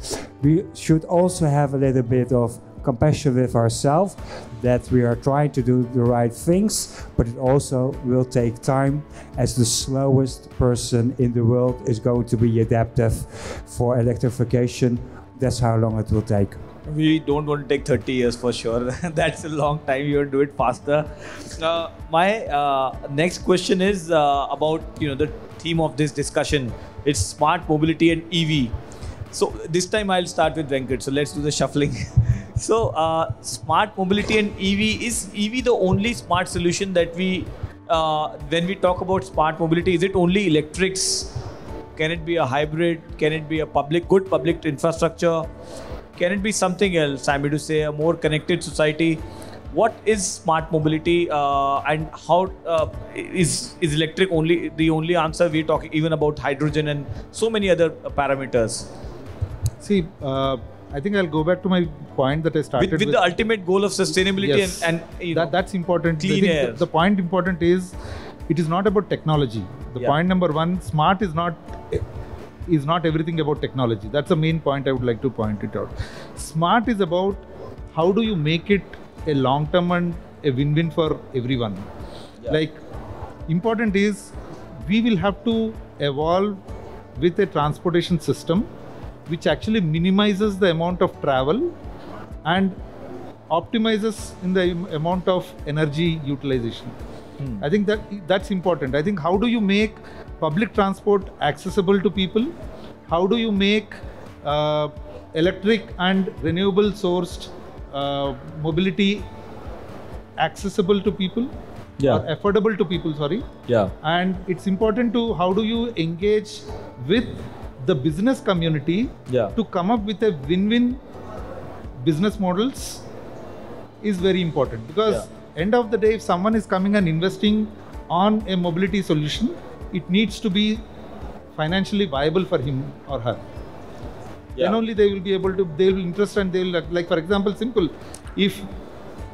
we should also have a little bit of compassion with ourselves, that we are trying to do the right things, but it also will take time, as the slowest person in the world is going to be adaptive for electrification. That's how long it will take. We don't want to take 30 years for sure. That's a long time. You want to do it faster. My next question is about the theme of this discussion. It's smart mobility and EV. So this time I'll start with Venkat. So let's do the shuffling. So smart mobility and EV, is EV the only smart solution that we when we talk about smart mobility, is it only electrics? Can it be a hybrid? Can it be a good public infrastructure? Can it be something else? I mean to say a more connected society. What is smart mobility and how is electric only the only answer? We're talking even about hydrogen and so many other parameters. See, I think I'll go back to my point that I started with the ultimate goal of sustainability. Yes, and you know, that's important. Clean air. The point important is it is not about technology. The point number one, smart is not everything about technology. That's the main point I would like to point it out. Smart is about how do you make it a long-term and a win-win for everyone. Like, important is we will have to evolve with a transportation system which actually minimizes the amount of travel and optimizes in the amount of energy utilization. I think that's important. I think how do you make public transport accessible to people? How do you make electric and renewable sourced mobility accessible to people? Or affordable to people, sorry. And it's important to how do you engage with the business community to come up with a win-win business models is very important, because end of the day, if someone is coming and investing on a mobility solution, it needs to be financially viable for him or her. Then only they will be able to, they will interest, and they will, like for example, simple, if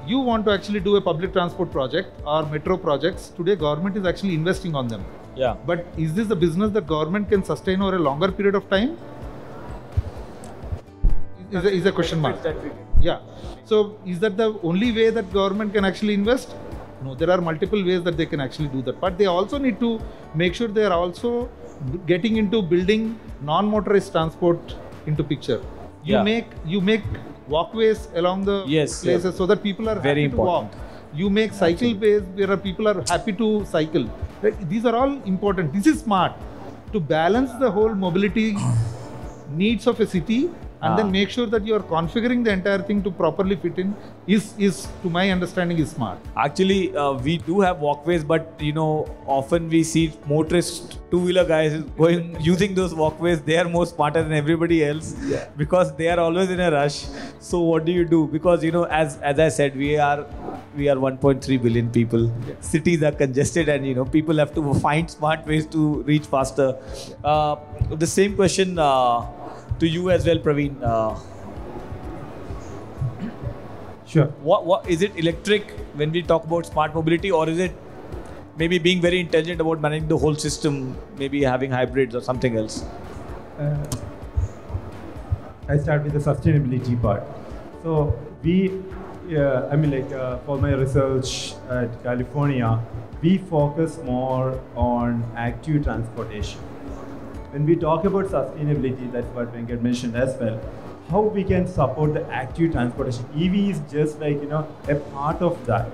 you want to actually do a public transport project or metro projects, today government is actually investing on them. But is this a business that government can sustain over a longer period of time? Is a question mark. So is that the only way that government can actually invest? No, there are multiple ways that they can actually do that. But they also need to make sure they are also getting into building non-motorized transport into picture. You make walkways along the places so that people are happy to walk. You make cycle ways where people are happy to cycle. Right? These are all important. This is smart to balance the whole mobility needs of a city, and then make sure that you are configuring the entire thing to properly fit in is to my understanding is smart. Actually, we do have walkways, but you know, often we see motorist two-wheeler guys going using those walkways. They are more smarter than everybody else because they are always in a rush. So what do you do? Because you know, as I said, we are 1.3 billion people. Cities are congested, and you know, people have to find smart ways to reach faster. The same question to you as well, Praveen. Sure. What is it electric when we talk about smart mobility, or is it maybe being very intelligent about managing the whole system, maybe having hybrids or something else? I start with the sustainability part. So for my research at California, we focus more on active transportation. When we talk about sustainability, that's what Venkat mentioned as well, how we can support the active transportation. EV is just like, you know, a part of that.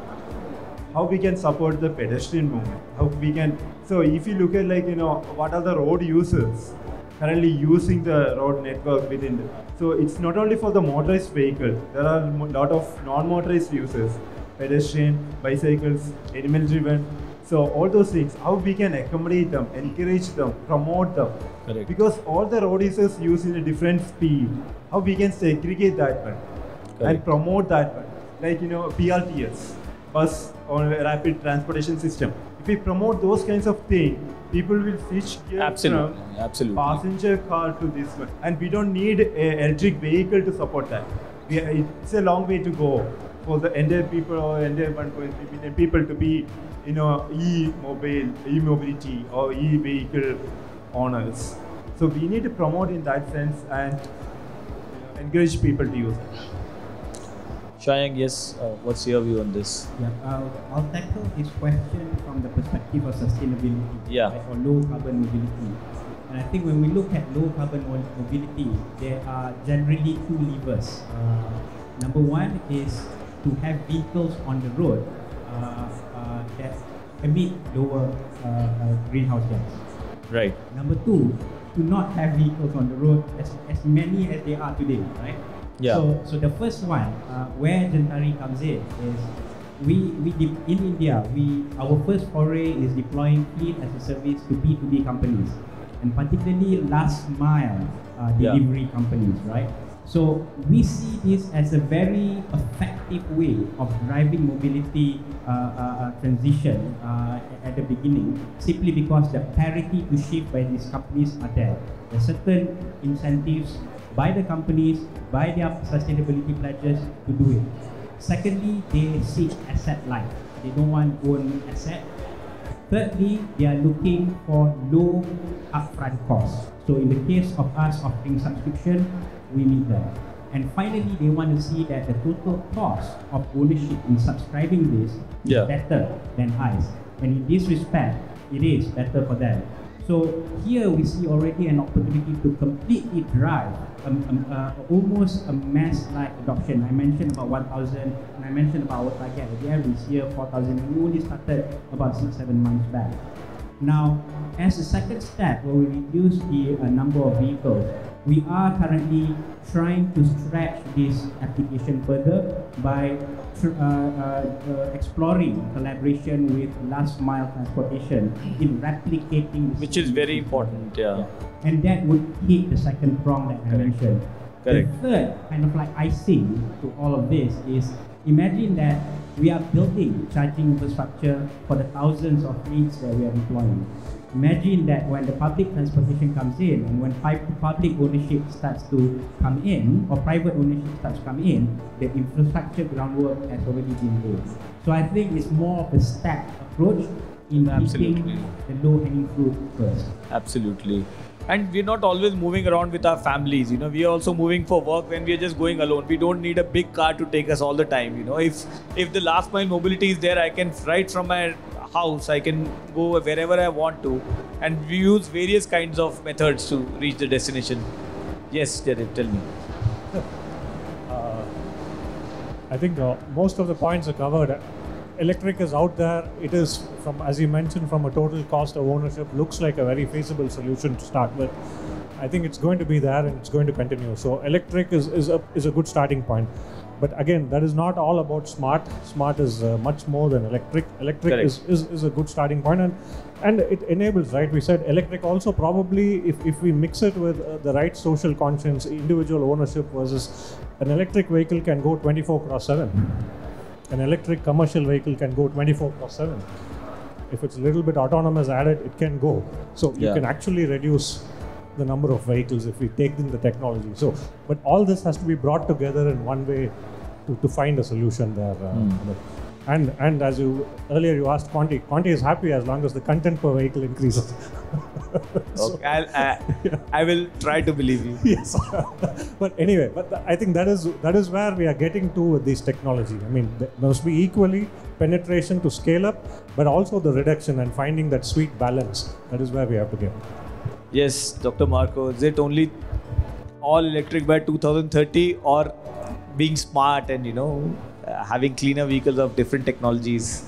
How we can support the pedestrian movement. How we can, so if you look at like, you know, what are the road users currently using the road network within the, so it's not only for the motorized vehicle, there are a lot of non-motorized users, pedestrian, bicycles, animal driven. So all those things, how we can accommodate them, encourage them, promote them. Correct. Because all the road users use in a different speed. How we can segregate that one and promote that one. Like, you know, BRTS, bus or rapid transportation system. If we promote those kinds of things, people will switch from passenger car to this one. And we don't need an electric vehicle to support that. It's a long way to go for the entire people or entire 1.3 million people to be, you know, e-mobility or e-vehicle owners. So we need to promote in that sense and encourage people to use it. Shayang, yes, what's your view on this? I'll tackle this question from the perspective of sustainability or low carbon mobility. And I think when we look at low carbon mobility, there are generally two levers. Number one is to have vehicles on the road that emit lower greenhouse gas. Right. Number two, to not have vehicles on the road as many as they are today, right? So the first one, where Gentari comes in, is in India, our first foray is deploying fleet as a service to B2B companies, and particularly last mile delivery companies, right? So we see this as a very effective way of driving mobility transition at the beginning, simply because the parity to shift by these companies are there. There are certain incentives by the companies, by their sustainability pledges to do it. Secondly, they seek asset light. They don't want own asset. Thirdly, they are looking for low upfront costs. So in the case of us offering subscription, we meet them. And finally, they want to see that the total cost of ownership in subscribing this is better than ICE. And in this respect, it is better for them. So here we see already an opportunity to completely drive almost a mass-like adoption. I mentioned about 1,000, and I mentioned about our target at the average here, 4,000, and we only started about 6-7 months back. Now, as a second step, where we reduce the number of vehicles, we are currently trying to stretch this application further by exploring collaboration with last mile transportation in replicating, which is very important, and that would hit the second prong that I mentioned. Correct. The third kind of like icing to all of this is, imagine that we are building charging infrastructure for the thousands of fleets that we are deploying. Imagine that when the public transportation comes in, and when public ownership starts to come in, or private ownership starts to come in, the infrastructure groundwork has already been laid. So I think it's more of a stacked approach in hitting the low-hanging fruit first. Absolutely. And we're not always moving around with our families, we are also moving for work when we are just going alone. We don't need a big car to take us all the time, If the last mile mobility is there, I can right from my house, I can go wherever I want to, and we use various kinds of methods to reach the destination. Yes, Jaidev, tell me. I think most of the points are covered. Electric is out there. It is, from, as you mentioned, from a total cost of ownership, looks like a very feasible solution to start with. I think it's going to be there and it's going to continue. So electric is a good starting point. But again, that is not all about smart. Smart is much more than electric. Electric is a good starting point, and it enables, right? We said electric also probably, if we mix it with the right social conscience, individual ownership versus an electric vehicle can go 24/7. An electric commercial vehicle can go 24/7. If it's a little bit autonomous added, it can go. So you can actually reduce the number of vehicles if we take in the technology. So, but all this has to be brought together in one way to find a solution there. And as earlier you asked Conti is happy as long as the content per vehicle increases. Okay, I will try to believe you. Yes. But anyway, I think that is where we are getting to with this technology. I mean, there must be equally penetration to scale up, but also the reduction and finding that sweet balance. That is where we have to get. Yes, Dr. Marco, is it only all electric by 2030, or being smart and having cleaner vehicles of different technologies?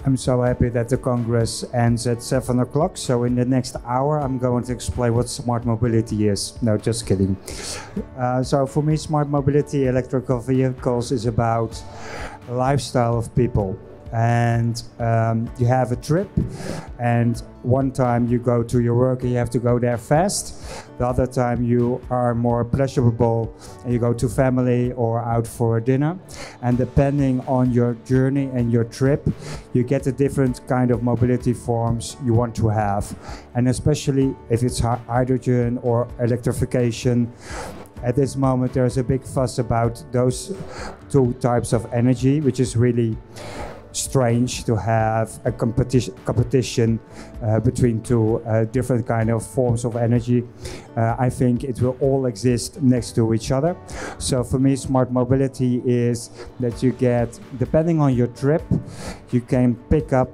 I'm so happy that the Congress ends at 7 o'clock. So in the next hour, I'm going to explain what smart mobility is. No, just kidding. So for me, smart mobility, electrical vehicles is about lifestyle of people. And you have a trip, and one time you go to your work and you have to go there fast. The other time you are more pleasurable and you go to family or out for a dinner. And depending on your journey and your trip, you get a different kind of mobility forms you want to have. And especially if it's hydrogen or electrification, at this moment there's a big fuss about those two types of energy, which is really strange to have a competition between two different kind of forms of energy. I think it will all exist next to each other. So for me, smart mobility is that you get, depending on your trip, you can pick up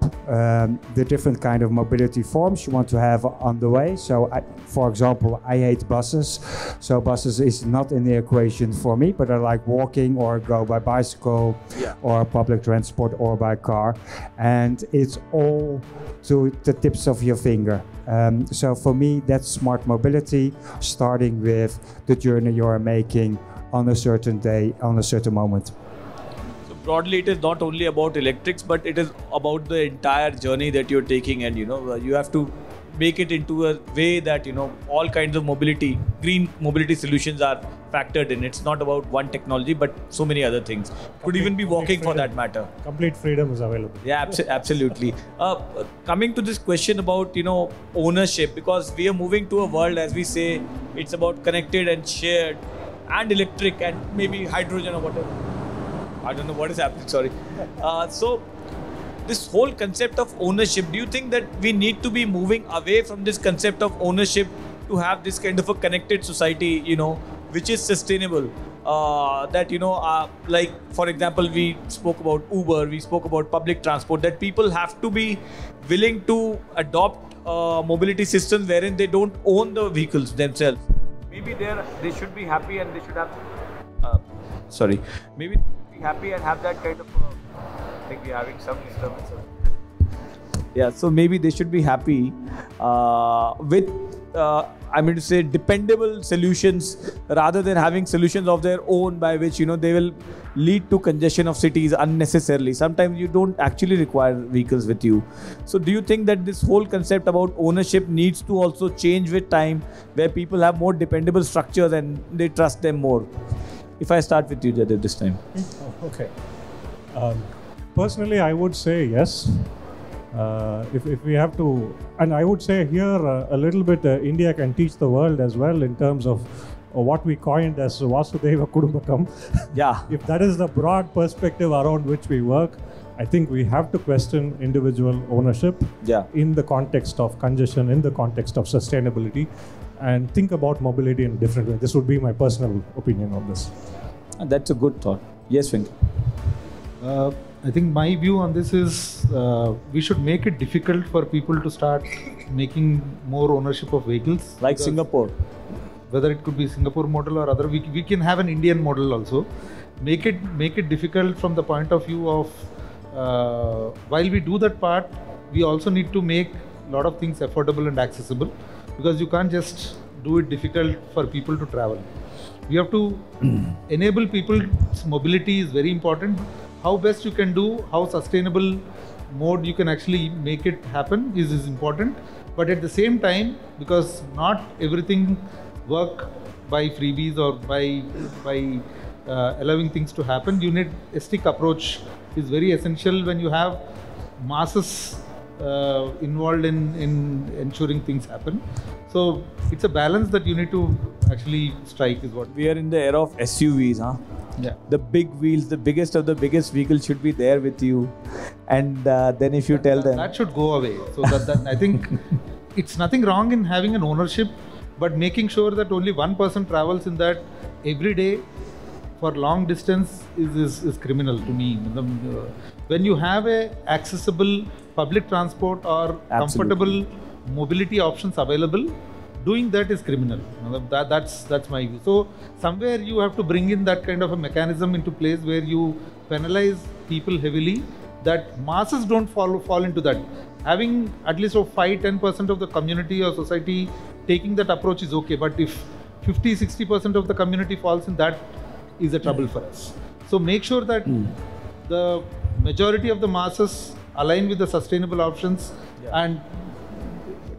the different kind of mobility forms you want to have on the way. So for example, I hate buses. So buses is not in the equation for me, but I like walking or go by bicycle or public transport or by car. And it's all to the tips of your finger. So for me, that's smart mobility, starting with the journey you are making on a certain day, on a certain moment. broadly it is not only about electrics, but it is about the entire journey that you're taking, and you have to make it into a way that all kinds of mobility, green mobility solutions are factored in. It's not about one technology, but so many other things. Could even be walking for that matter. Complete freedom is available. Yeah, absolutely. Coming to this question about ownership, because we are moving to a world, as we say, it's about connected and shared and electric and maybe hydrogen or whatever. I don't know what is happening, sorry. So this whole concept of ownership, do you think that we need to be moving away from this concept of ownership to have this kind of a connected society, which is sustainable? Like for example, we spoke about Uber, we spoke about public transport, that people have to be willing to adopt mobility systems wherein they don't own the vehicles themselves. Maybe they should be happy and they should have maybe be happy and have that kind of I think we're having some disturbances. Yeah, so maybe they should be happy with dependable solutions rather than having solutions of their own by which they will lead to congestion of cities unnecessarily. Sometimes you don't actually require vehicles with you. So do you think that this whole concept about ownership needs to also change with time, where people have more dependable structures and they trust them more? If I start with you, Jaidev, this time. Okay. Personally, I would say yes. If we have to, and I would say here a little bit, India can teach the world as well in terms of what we coined as Vasudhaiva Kudumbakam. Yeah. If that is the broad perspective around which we work, I think we have to question individual ownership in the context of congestion, in the context of sustainability, and think about mobility in a different way. This would be my personal opinion on this. And that's a good thought. Yes, Venkata. I think my view on this is we should make it difficult for people to start making more ownership of vehicles. Like Singapore. Whether it could be Singapore model or other, we can have an Indian model also. Make it difficult from the point of view of while we do that part, we also need to make a lot of things affordable and accessible, because you can't just do it difficult for people to travel. We have to enable people's mobility is very important. How best you can do, how sustainable mode you can actually make it happen is important. But at the same time, because not everything work by freebies or by allowing things to happen, you need a stick approach is very essential when you have masses involved in ensuring things happen. So it's a balance that you need to actually strike is what. We are in the era of SUVs, huh? Yeah. The big wheels, the biggest of the biggest vehicles should be there with you, and then if you tell them, that should go away. So that I think it's nothing wrong in having an ownership, but making sure that only one person travels in that every day for long distance is criminal to me. When you have a accessible public transport or comfortable mobility options available, doing that is criminal. That's my view. So somewhere you have to bring in that kind of a mechanism into place where you penalize people heavily, that masses don't fall into that. Having at least 5-10% of the community or society taking that approach is okay, but if 50-60% of the community falls in, that is a trouble for us. So make sure that the majority of the masses align with the sustainable options, and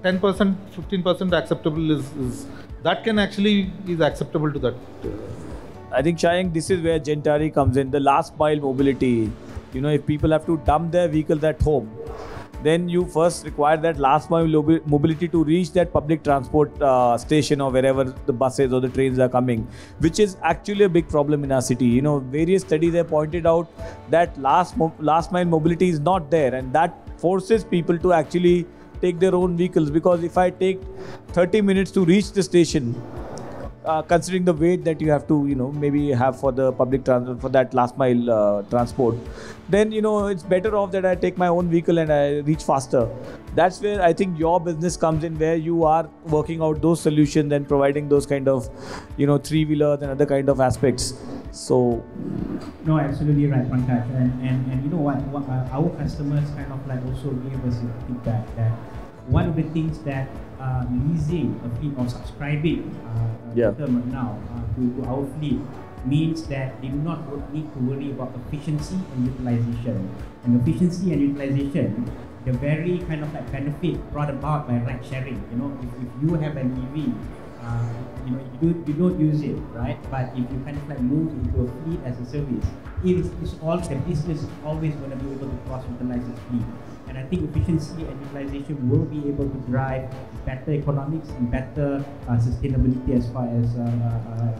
10%, 15% acceptable is that can actually is acceptable to that. I think, Shayang, this is where Gentari comes in, the last mile mobility. If people have to dump their vehicles at home, then you first require that last mile mobility to reach that public transport station or wherever the buses or the trains are coming, which is actually a big problem in our city. Various studies have pointed out that last mile mobility is not there, and that forces people to actually take their own vehicles, because if I take 30 minutes to reach the station, considering the wait that you have to maybe have for the public transport, for that last mile transport, then it's better off that I take my own vehicle and I reach faster. That's where I think your business comes in, where you are working out those solutions and providing those kind of three-wheelers and other kind of aspects. So no, absolutely right, Pankaj. And you know what our customers kind of like also gave us feedback that one of the things that leasing a fleet or subscribing now to our fleet means that they do not need to worry about efficiency and utilization. And efficiency and utilization, the very kind of like benefit brought about by ride sharing. You know, if you have an EV, you know, you don't use it, right? But if you kind of like move into a fleet as a service, it's all the business is always going to be able to cross-utilize its fleet. And I think efficiency and utilization will be able to drive better economics and better sustainability as far as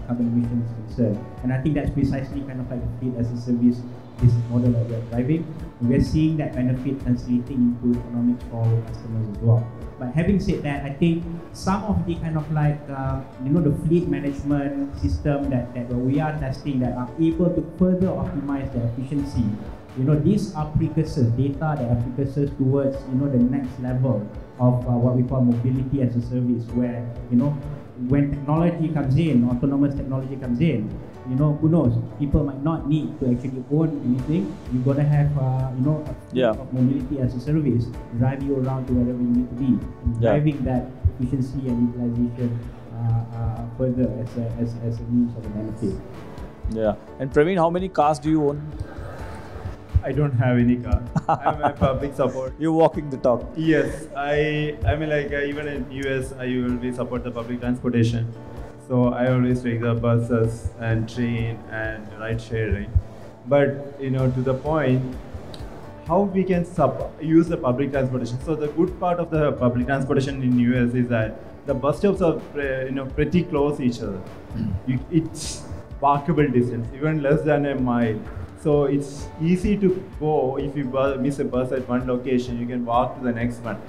carbon emissions is concerned. And I think that's precisely kind of like the fleet as a service business model that we're driving. And we're seeing that benefit translating into economics for our customers as well. But having said that, I think some of the kind of like, you know, the fleet management system that we are testing that are able to further optimize the efficiency. You know, these are precursors, data that are precursors towards, you know, the next level of what we call mobility as a service, where, you know, when technology comes in, autonomous technology comes in, you know, who knows, people might not need to actually own anything. You're going to have, you know, a fleet of mobility as a service, drive you around to wherever you need to be, and driving that efficiency and utilization further as a means of a benefit. Yeah. And Praveen, how many cars do you own? I don't have any car. I'm a public support. You're walking the talk. Yes, I mean, like even in US, I always support the public transportation. So I always take the buses and train and ride sharing. But you know, to the point, how we can use the public transportation. So the good part of the public transportation in US is that the bus stops are pretty close to each other. It's walkable distance, even less than a mile. So it's easy to go. If you miss a bus at one location, you can walk to the next one.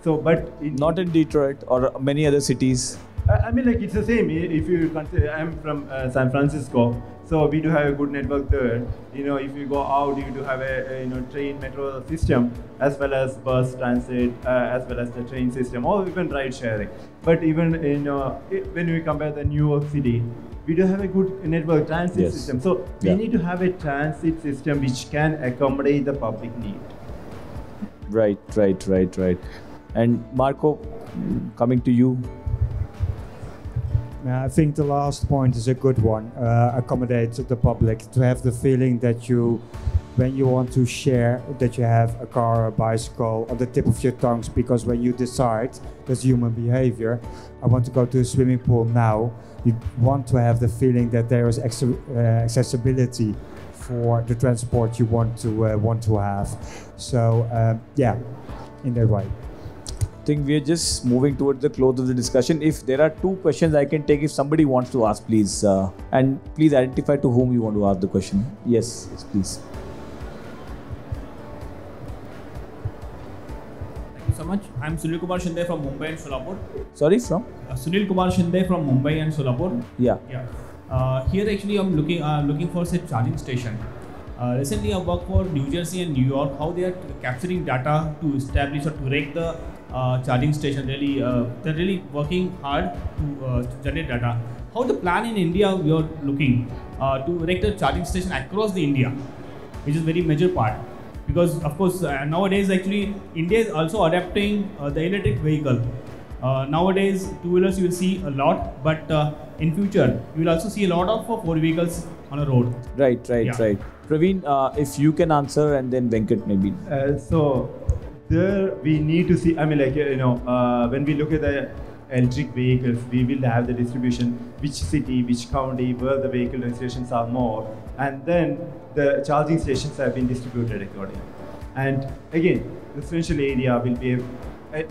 So, but not in Detroit or many other cities. I mean, like it's the same. If you consider, I'm from San Francisco, so we do have a good network there. You know, if you go out, you do have a train metro system as well as bus transit, as well as the train system, or even ride sharing. But even when we compare the New York City, we do have a good network transit system. So we need to have a transit system which can accommodate the public need. Right. And Marco, coming to you. I think the last point is a good one. Accommodate the public, to have the feeling that when you want to share, that you have a car or a bicycle on the tip of your tongues, because when you decide, that's human behavior, I want to go to a swimming pool now, you want to have the feeling that there is accessibility for the transport you want to have. So in that way. I think we are just moving towards the close of the discussion. If there are 2 questions I can take, if somebody wants to ask, please. And please identify to whom you want to ask the question. Yes, please. Thank you so much. I'm Sunil Kumar Shinde from Mumbai and Solapur. Sorry, from? Sunil Kumar Shinde from Mumbai and Solapur. Yeah. Here actually I'm looking for a charging station. Recently I worked for New Jersey and New York, how they are capturing data to establish or to rank the charging station. Really, they're really working hard to generate data. How the plan in India we are looking to rank the charging station across the India, which is very major part. Because of course nowadays actually India is also adapting the electric vehicle. Nowadays 2-wheelers you will see a lot, but in future you will also see a lot of 4 vehicles on a road. Right. Praveen, if you can answer, and then Venkat maybe. So there we need to see, I mean, like, when we look at the electric vehicles, we will have the distribution, which city, which county, where the vehicle registrations are more, and then the charging stations have been distributed accordingly. And again, the residential area will be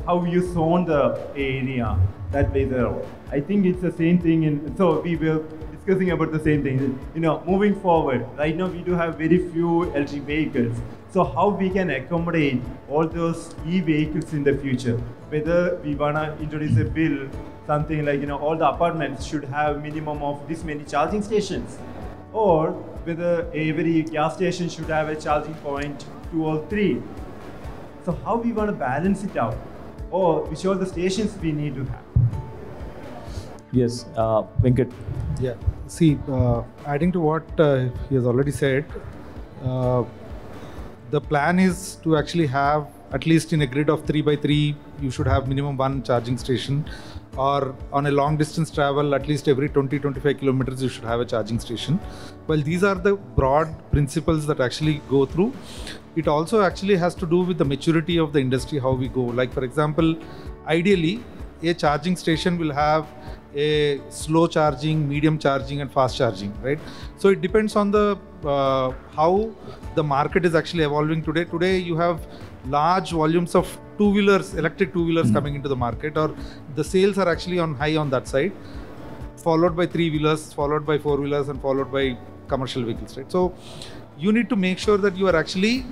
how you zone the area, that plays a role. I think it's the same thing so we will discussing about the same thing. Moving forward, right now we do have very few electric vehicles. So how we can accommodate all those e-vehicles in the future? Whether we wanna introduce a bill, something like all the apartments should have minimum of this many charging stations, or whether every gas station should have a charging point 2 or 3. So how we wanna balance it out, or which all the stations we need to have? Yes, Venkat. Yeah. See, adding to what he has already said, the plan is to actually have, at least in a grid of 3 by 3, you should have minimum 1 charging station. or on a long distance travel, at least every 20-25 kilometers you should have a charging station. Well, these are the broad principles that actually go through. It also actually has to do with the maturity of the industry, how we go. Like for example, ideally a charging station will have a slow charging, medium charging and fast charging, right? So it depends on the how the market is actually evolving today. Today you have large volumes of two-wheelers, electric two-wheelers coming into the market, or the sales are actually on high on that side, followed by three-wheelers, followed by four-wheelers and followed by commercial vehicles, right? So you need to make sure that you are actually,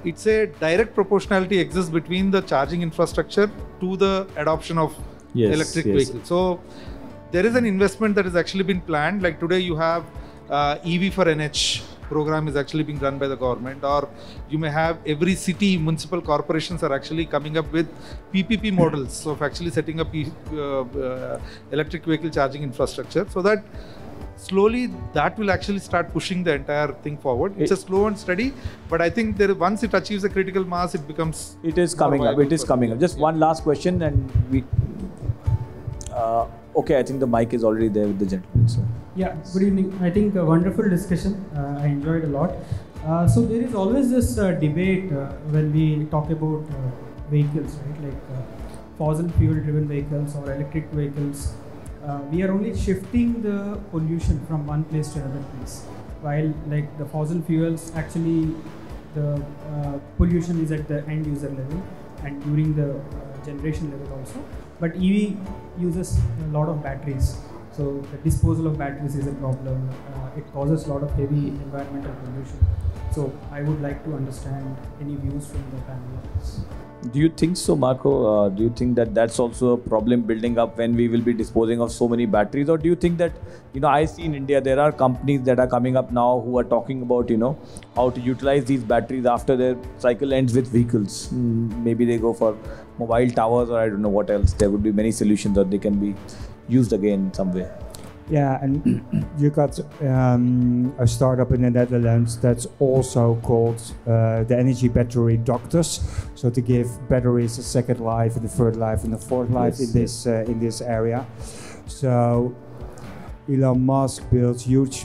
it's a direct proportionality exists between the charging infrastructure to the adoption of electric vehicles. So there is an investment that has actually been planned. Like today you have EV for NH program is actually being run by the government, or you may have every city, municipal corporations are actually coming up with PPP models of actually setting up electric vehicle charging infrastructure, so that slowly that will actually start pushing the entire thing forward. It's a slow and steady, but I think there, once it achieves a critical mass, it becomes... It is coming up. It is coming up. Just one last question and we... okay, I think the mic is already there with the gentleman. So. Yeah, good evening. I think a wonderful discussion. I enjoyed a lot. So there is always this debate when we talk about vehicles, right? Like fossil fuel driven vehicles or electric vehicles. We are only shifting the pollution from one place to another place. While like the fossil fuels, actually the pollution is at the end user level and during the generation level also. But EV uses a lot of batteries. So the disposal of batteries is a problem. It causes a lot of heavy environmental pollution. So I would like to understand any views from the panel. Do you think so, Marco? Do you think that that's also a problem building up when we will be disposing of so many batteries? Or do you think that, you know, I see in India, there are companies that are coming up now who are talking about, you know, how to utilize these batteries after their cycle ends with vehicles. Maybe they go for mobile towers or I don't know what else. There would be many solutions that they can be used again in some way. Yeah, and you got a startup in the Netherlands that's also called the energy battery doctors. So to give batteries a second life, and a third life, and a fourth life in this area. So Elon Musk builds huge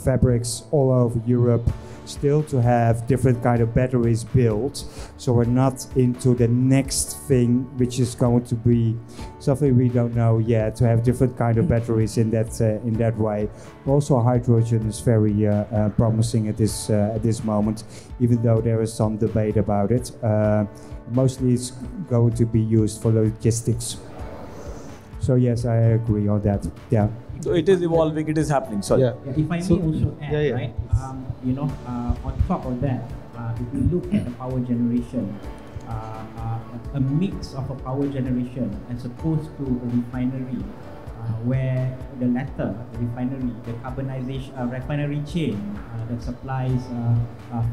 fabrics all over Europe, still to have different kind of batteries built. So we're not into the next thing, which is going to be something we don't know yet, to have different kind of batteries in that way. Also hydrogen is very promising at this moment, even though there is some debate about it. Mostly it's going to be used for logistics. So yes, I agree on that. Yeah. So it is evolving, it is happening. Sorry. Yeah, if I may also add, right? You know, on top of that, if you look at the power generation, a mix of a power generation as opposed to a refinery, where the latter, the refinery, the carbonization, refinery chain that supplies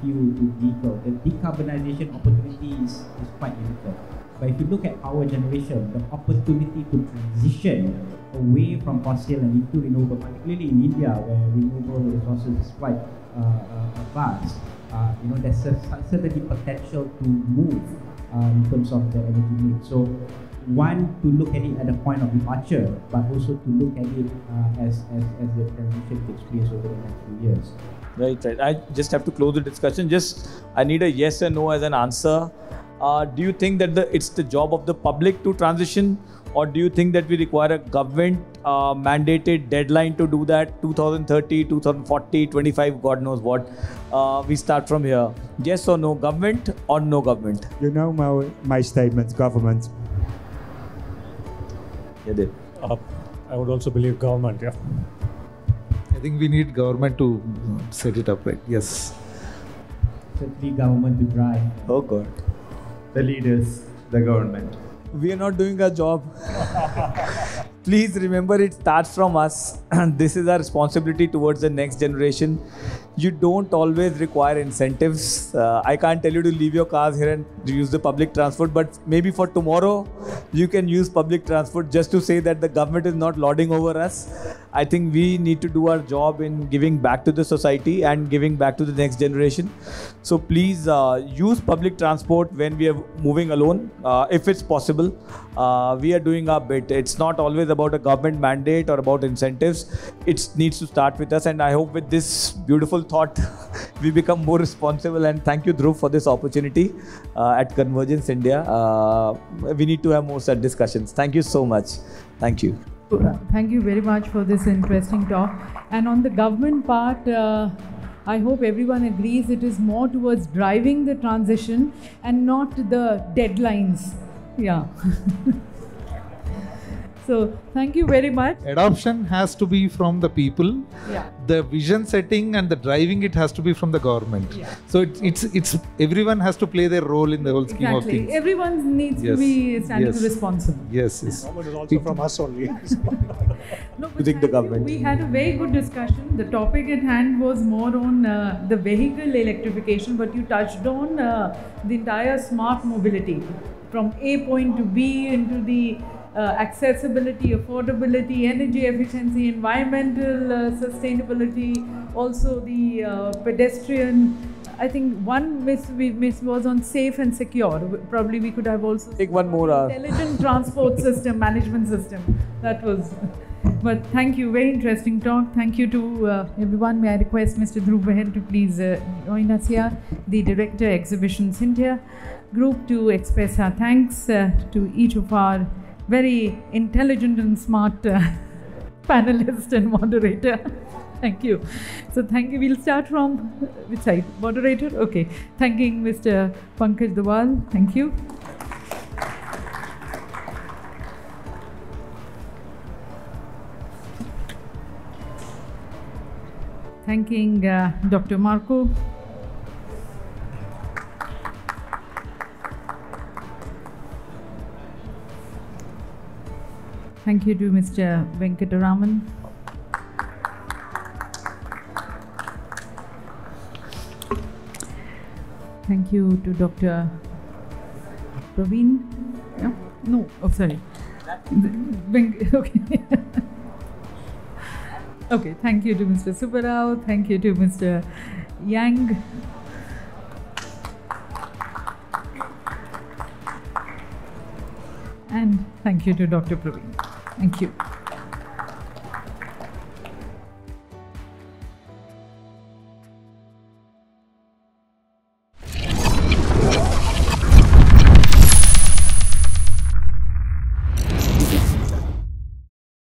fuel to vehicle, the decarbonization opportunity is quite limited. But if you look at power generation, the opportunity to transition away from fossil and into renewable, particularly in India where renewable resources is quite vast, you know, there's certainly potential to move in terms of the energy mix. So one, to look at it at the point of departure, but also to look at it as the transition takes place over the next few years. Right. I just have to close the discussion. I need a yes or no as an answer. Do you think that it's the job of the public to transition, or do you think that we require a government mandated deadline to do that? 2030, 2040, 25, God knows what. We start from here. Yes or no government, or no government? You know my statement, government. Jaidev. I would also believe government, yeah. I think we need government to set it up, right? Yes. Certainly government to drive. Oh God. The leaders, the government. We are not doing our job. Please remember, it starts from us. This is our responsibility towards the next generation. you don't always require incentives. I can't tell you to leave your cars here and use the public transport, but maybe for tomorrow, you can use public transport just to say that the government is not lording over us. I think we need to do our job in giving back to the society and giving back to the next generation. So please use public transport when we are moving alone, if it's possible. We are doing our bit. It's not always about a government mandate or about incentives. It needs to start with us, and I hope with this beautiful thought we become more responsible. And thank you, Dhruv, for this opportunity at Convergence India. We need to have more such discussions. Thank you so much. Thank you. Thank you very much for this interesting talk. And on the government part, I hope everyone agrees it is more towards driving the transition and not the deadlines. Yeah. So thank you very much. Adoption has to be from the people. Yeah. The vision setting and the driving it has to be from the government. Yeah. So it's everyone has to play their role in the whole scheme of things. Everyone needs to be standing responsible. Yes, yes. Government is also from us only. No, but the government. We had a very good discussion. The topic at hand was more on the vehicle electrification, but you touched on the entire smart mobility from A point to B into the accessibility, affordability, energy efficiency, environmental sustainability, also the pedestrian. I think one miss was on safe and secure. Probably we could have also take one more intelligent transport system, management system. That was. But thank you, very interesting talk. Thank you to everyone. May I request Mr. Dhruv to please join us here, the Director Exhibitions India Group, to express our thanks to each of our very intelligent and smart panelist and moderator. Thank you. So thank you. We'll start from which side? Moderator? Okay. Thanking Mr. Pankaj Doval. Thank you. Thanking Dr. Marco. Thank you to Mr. Venkataraman. Thank you to Dr. Praveen. Yeah? No, oh sorry. Okay. Okay, thank you to Mr. Subba. Thank you to Mr. Yang. And thank you to Dr. Praveen. Thank you.